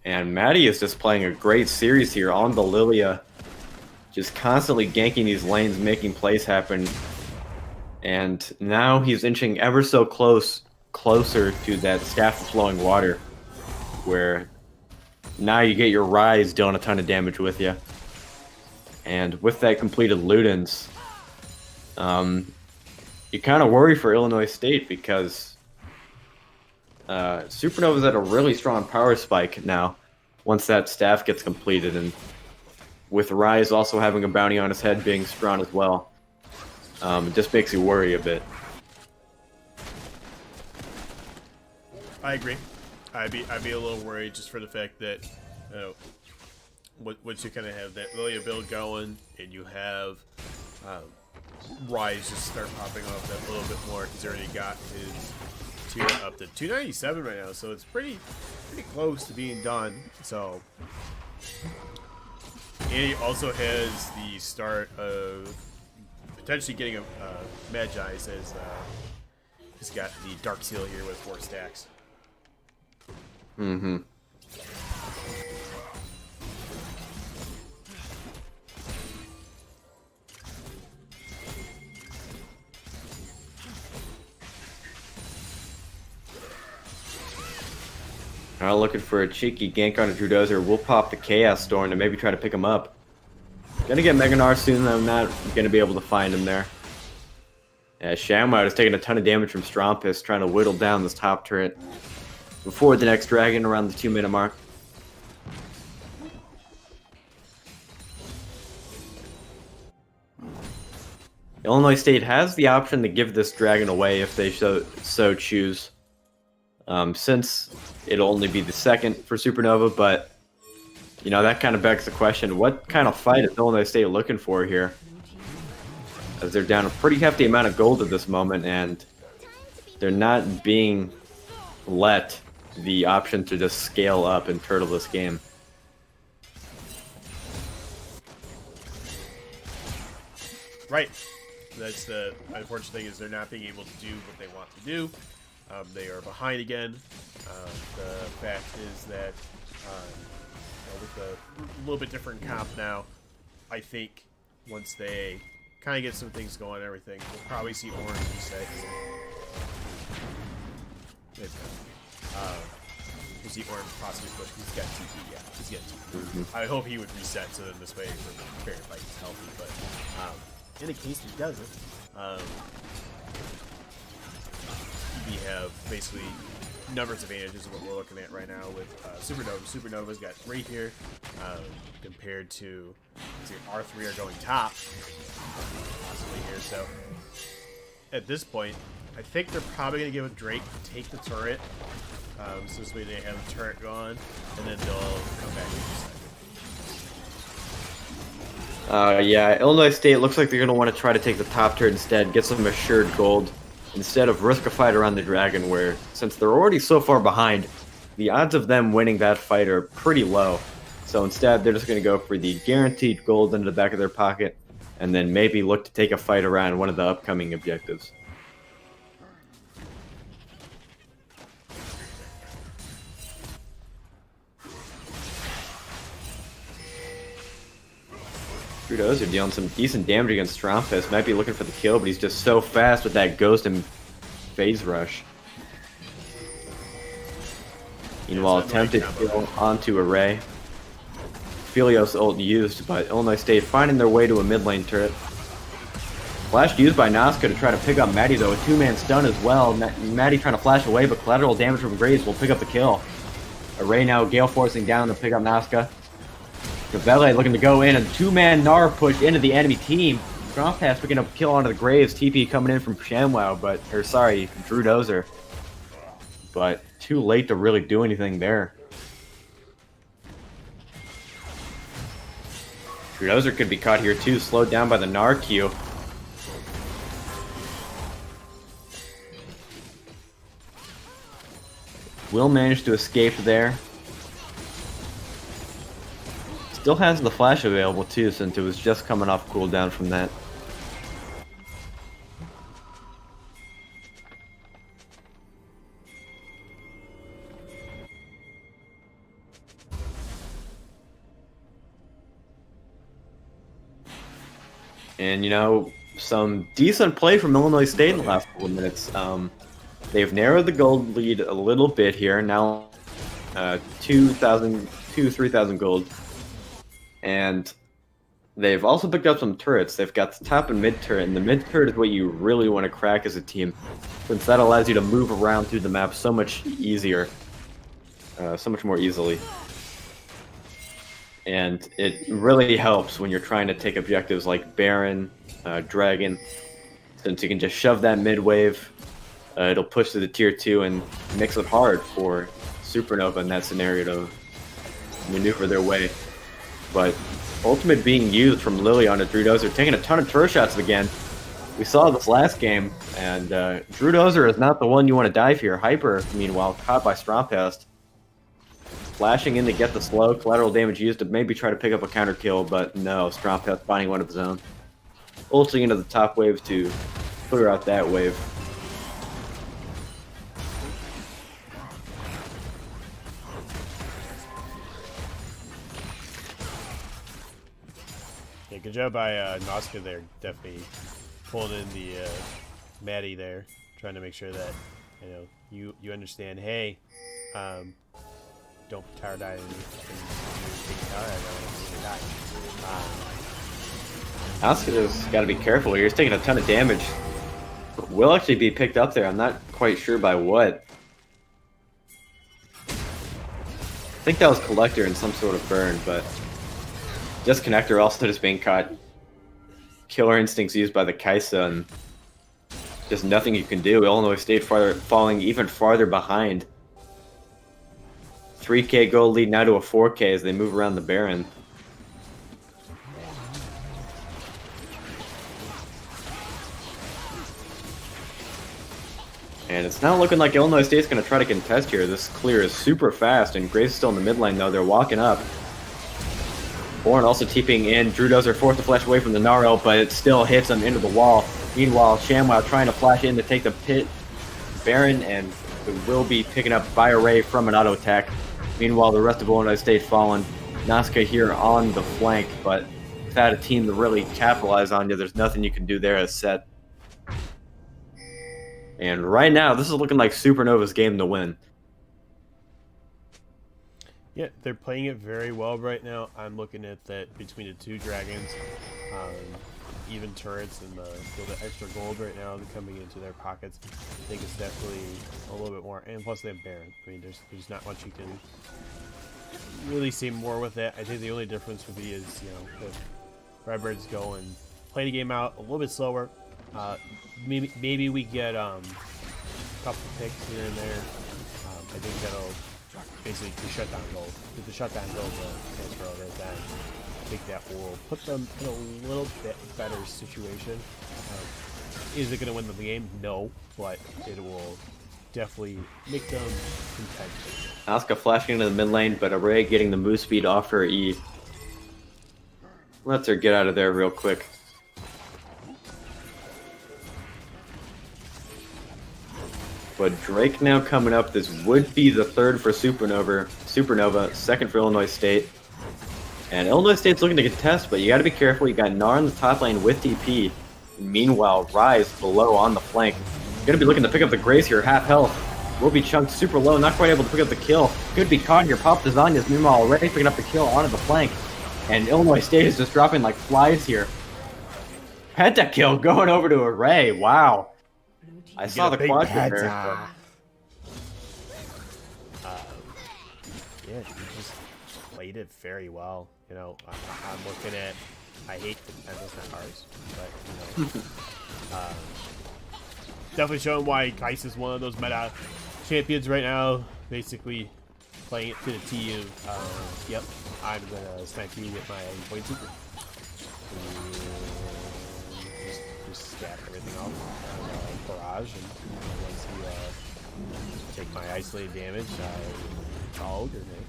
And Maddie is just playing a great series here on the Lilia. Just constantly ganking these lanes, making plays happen. And now he's inching ever so closer to that Staff of Flowing Water, where now you get your Rise doing a ton of damage with you. And with that completed Ludens, you kind of worry for Illinois State because Supernova's at a really strong power spike now once that staff gets completed, and with Rise also having a bounty on his head being strong as well. It just makes you worry a bit. I agree. I'd be a little worried just for the fact that once you kind of have that Lilia build going and you have Rise just start popping off that a little bit more, he's already got his tier up to 297 right now, so it's pretty close to being done. So, and he also has the start of potentially getting a Magi, says he's got the Dark Seal here with 4 stacks. Mm-hmm. Now looking for a cheeky gank on a Drudozer. We'll pop the Chaos Storm to maybe try to pick him up. Gonna get Meganar soon. I'm not gonna be able to find him there. Yeah, Shamwow is taking a ton of damage from Strompus, trying to whittle down this top turret before the next dragon around the 2-minute mark. Illinois State has the option to give this dragon away if they so choose, since it'll only be the second for Supernova, but you know, that kind of begs the question, what kind of fight is Illinois State looking for here? As they're down a pretty hefty amount of gold at this moment, and they're not being let the option to just scale up and turtle this game. Right. That's the unfortunate thing, is they're not being able to do what they want to do. They are behind again. The fact is that with a little bit different comp now, I think once they kind of get some things going and everything, we'll probably see Orange reset here. We'll see Orange possibly push. He's got TP, yeah. He's got TP. I hope he would reset so that this way the fair fight is healthy, but in a case he doesn't, we have basically numbers advantages of what we're looking at right now with Supernova. Supernova's got right here compared to, see, R3 are going top possibly here. So at this point, I think they're probably going to give a Drake take the turret. So this way they have the turret gone, and then they'll come back and Yeah, Illinois State looks like they're going to want to try to take the top turret instead, get some assured gold, instead of risk a fight around the dragon, where, since they're already so far behind, the odds of them winning that fight are pretty low. So instead, they're just going to go for the guaranteed gold into the back of their pocket, and then maybe look to take a fight around one of the upcoming objectives. Druidos are dealing some decent damage against Strompus. Might be looking for the kill, but he's just so fast with that Ghost and Phase Rush. Meanwhile, attempted kill onto Array. Philios ult used, but Illinois State finding their way to a mid lane turret. Flash used by Nazca to try to pick up Maddie, though. A two-man stun as well. Maddie trying to flash away, but collateral damage from Graves will pick up the kill. Array now Gale forcing down to pick up Nazca. Cavele looking to go in, a two-man Gnar push into the enemy team. Strongpass picking up a kill onto the Graves. TP coming in from Shamwow, Drew Dozer. But too late to really do anything there. Drew Dozer could be caught here too, slowed down by the Gnar Q. Will manage to escape there. Still has the flash available too, since it was just coming off cooldown from that. And you know, some decent play from Illinois State in the last couple of minutes. They've narrowed the gold lead a little bit here. Now 3,000 gold. And they've also picked up some turrets. They've got the top and mid turret, and the mid turret is what you really want to crack as a team, since that allows you to move around through the map so much easier, so much more easily. And it really helps when you're trying to take objectives like Baron, Dragon, since you can just shove that mid wave. It'll push to the tier 2 and makes it hard for Supernova in that scenario to maneuver their way. But ultimate being used from Lily onto Drew Dozer, taking a ton of turret shots again. We saw this last game, and Drew Dozer is not the one you want to dive here. Hyper, meanwhile, caught by Strompest. Flashing in to get the slow, collateral damage used to maybe try to pick up a counter kill, but no, Strompest finding one of his own. Ulting into the top wave to clear out that wave. Yeah, good job by Nazca there. Definitely pulling in the Maddie there, trying to make sure that you understand. Hey, don't tower die. Tower die. Asuka's got to be careful here. He's taking a ton of damage. Will actually be picked up there. I'm not quite sure by what. I think that was Collector in some sort of burn, but Disconnector also just being caught. Killer instincts used by the Kaisa, and just nothing you can do. Illinois State falling even farther behind. 3K gold lead now to a 4K as they move around the Baron. And it's not looking like Illinois State's going to try to contest here. This clear is super fast, and Grace is still in the mid lane, though. They're walking up. Bourne also TPing in. Drew Dozer forced to flash away from the Gnarl, but it still hits him into the wall. Meanwhile, ShamWow trying to flash in to take the pit Baron, and it will be picking up by Array from an auto attack. Meanwhile, the rest of Illinois State fallen. Nazca here on the flank, but without a team to really capitalize on you, there's nothing you can do there as set. And right now, this is looking like Supernova's game to win. Yeah, they're playing it very well right now. I'm looking at that between the two dragons, even turrets and the extra gold right now coming into their pockets. I think it's definitely a little bit more, and plus they have Baron. I mean, there's not much you can really say more with that. I think the only difference would be is, you know, if Redbirds go and play the game out a little bit slower. Maybe we get a couple picks here and there. I think that'll basically shut down gold. If the shutdown gold transfer over, then I think that will put them in a little bit better situation. Is it going to win the game? No, but it will definitely make them competitive. Asuka flashing into the mid lane, but Array getting the move speed off her E. Lets her get out of there real quick. But Drake now coming up. This would be the third for Supernova, second for Illinois State. And Illinois State's looking to contest, but you got to be careful. You got Gnar in the top lane with TP. Meanwhile, Rise below on the flank. Going to be looking to pick up the Grace here, half health. Will be chunked super low, not quite able to pick up the kill. Could be caught here. Pop Desanias, meanwhile, already picking up the kill onto the flank. And Illinois State is just dropping like flies here. Pentakill going over to Array. Wow. I saw the quad there. Yeah, he just played it very well. You know, I'm looking at. I hate the that's not ours, but you know, definitely showing why Geist is one of those meta champions right now. Basically, playing it to the T of, yep, I'm gonna snipe you with my point super. Just scat everything off. Barrage, and once you take my isolated damage, I call grenade.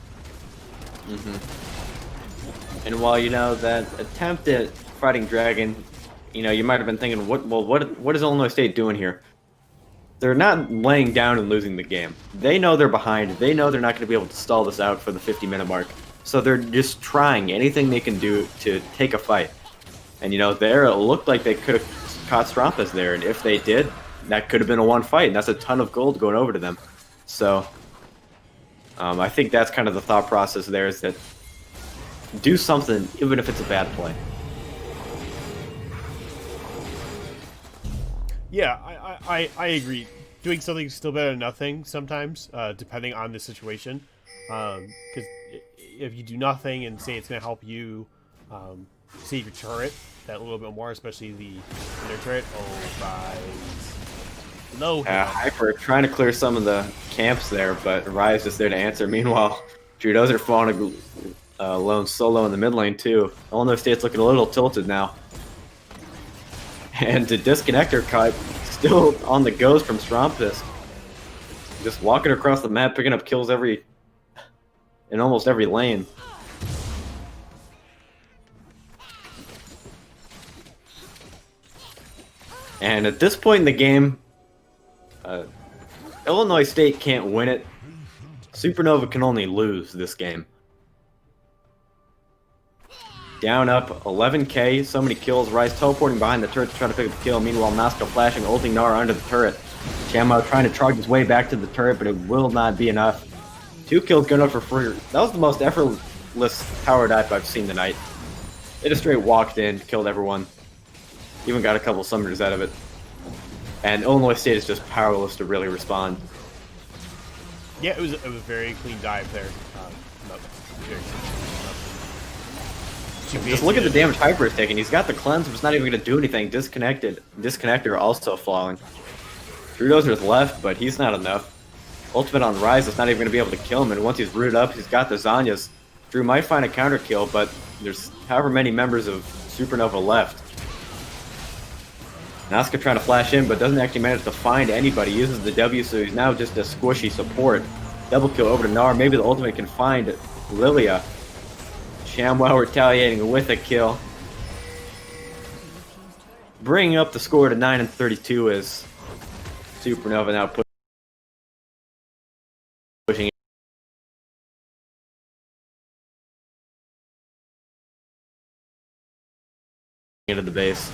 And while, you know, that attempt at fighting Dragon, you know, you might have been thinking, what is Illinois State doing here? They're not laying down and losing the game. They know they're behind. They know they're not going to be able to stall this out for the 50-minute mark. So they're just trying anything they can do to take a fight. And, you know, there it looked like they could have caught Strampus there, and if they did, that could have been a one fight, and that's a ton of gold going over to them. So I think that's kind of the thought process there, is that do something even if it's a bad play. Yeah, I agree. Doing something is still better than nothing sometimes, depending on the situation. Because if you do nothing and say it's going to help you save your turret that little bit more, especially the inner turret. Oh, Rise. No. Hyper trying to clear some of the camps there, but Rise just there to answer. Meanwhile, Drew Dozer falling alone solo in the mid lane too. Illinois State's looking a little tilted now. And the Disconnector cut still on the ghost from Strampus. Just walking across the map, picking up kills in almost every lane. And at this point in the game, Illinois State can't win it. Supernova can only lose this game. Down up 11k, so many kills. Rise teleporting behind the turret to try to pick up the kill. Meanwhile, Nazca flashing, ulting Nara under the turret. Shammo trying to trog his way back to the turret, but it will not be enough. 2 kills going up for free. That was the most effortless tower dive I've seen tonight. They just straight walked in, killed everyone. Even got a couple summoners out of it. And Illinois State is just powerless to really respond. Yeah, it was a very clean dive there. Just look at the damage Hyper is taking. He's got the cleanse, but it's not even going to do anything. Disconnector also falling. Drudozer's left, but he's not enough. Ultimate on Rise is not even going to be able to kill him, and once he's rooted up, he's got the Zanyas. Drew might find a counter kill, but there's however many members of Supernova left. Nazca trying to flash in, but doesn't actually manage to find anybody. Uses the W, so he's now just a squishy support. Double kill over to Nar. Maybe the ultimate can find Lilia. ShamWow retaliating with a kill. Bringing up the score to 9-32 as Supernova now pushing into the base.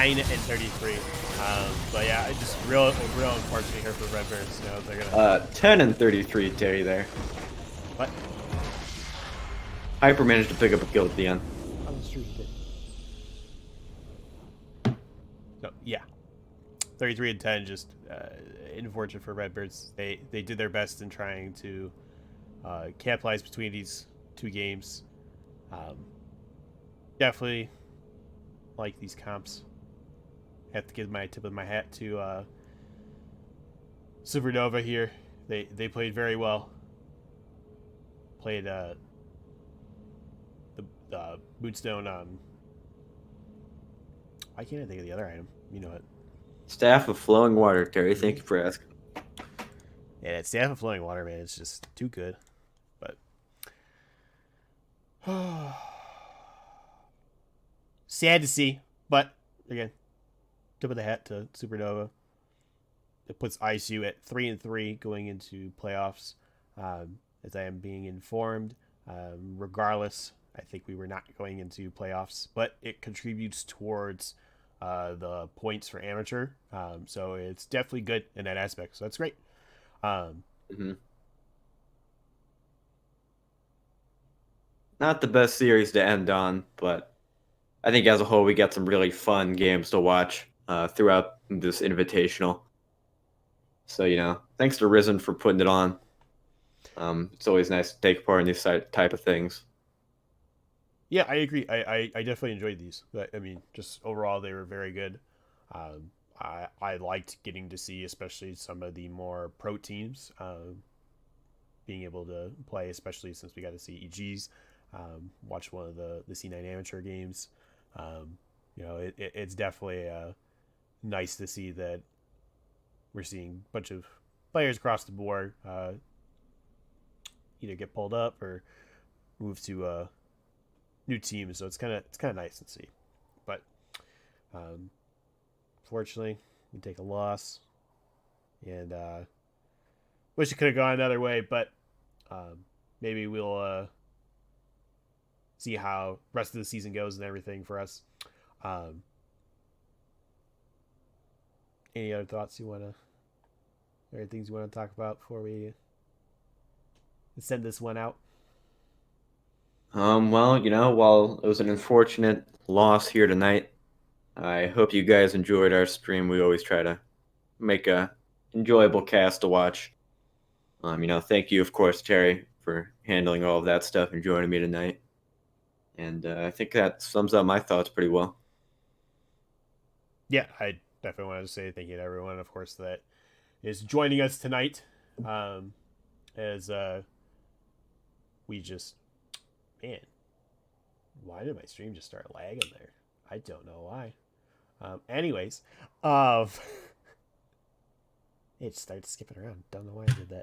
And 33. But yeah, it's just real unfortunate here for Redbirds. You know, they're gonna 10-33, Terry there. what? Hyper managed to pick up a kill at the end. On the street. So yeah, 33-10. Just unfortunate for Redbirds. They did their best in trying to capitalize between these two games. Definitely like these comps. Have to give my tip of my hat to Supernova here. They played very well. Played the Moonstone. Why can't I think of the other item? You know it. Staff of Flowing Water, Terry. Thank you for asking. Yeah, that Staff of Flowing Water, man. It's just too good. But sad to see. But again, tip of the hat to Supernova. It puts ISU at 3-3 going into playoffs. As I am being informed, regardless, I think we were not going into playoffs, but it contributes towards the points for amateur. So it's definitely good in that aspect. So that's great. Not the best series to end on, but I think as a whole we got some really fun games to watch throughout this invitational. So, you know, thanks to Risen for putting it on. It's always nice to take part in these type of things. Yeah, I agree. I definitely enjoyed these. I mean, just overall, they were very good. I liked getting to see, especially some of the more pro teams, being able to play, especially since we got to see EGs, watch one of the C9 amateur games. You know, it's definitely nice to see that we're seeing a bunch of players across the board either get pulled up or move to new teams. So it's kind of nice to see. But fortunately, we take a loss, and wish it could have gone another way. But maybe we'll see how the rest of the season goes and everything for us. Any other thoughts you want to, or things you want to talk about before we send this one out? Well, you know, while it was an unfortunate loss here tonight, I hope you guys enjoyed our stream. We always try to make a enjoyable cast to watch. You know, thank you, of course, Terry, for handling all of that stuff and joining me tonight. And I think that sums up my thoughts pretty well. Yeah, I definitely wanted to say thank you to everyone, of course, that is joining us tonight. As we just, man, why did my stream just start lagging there? I don't know why. Anyways, it started skipping around. Don't know why I did that.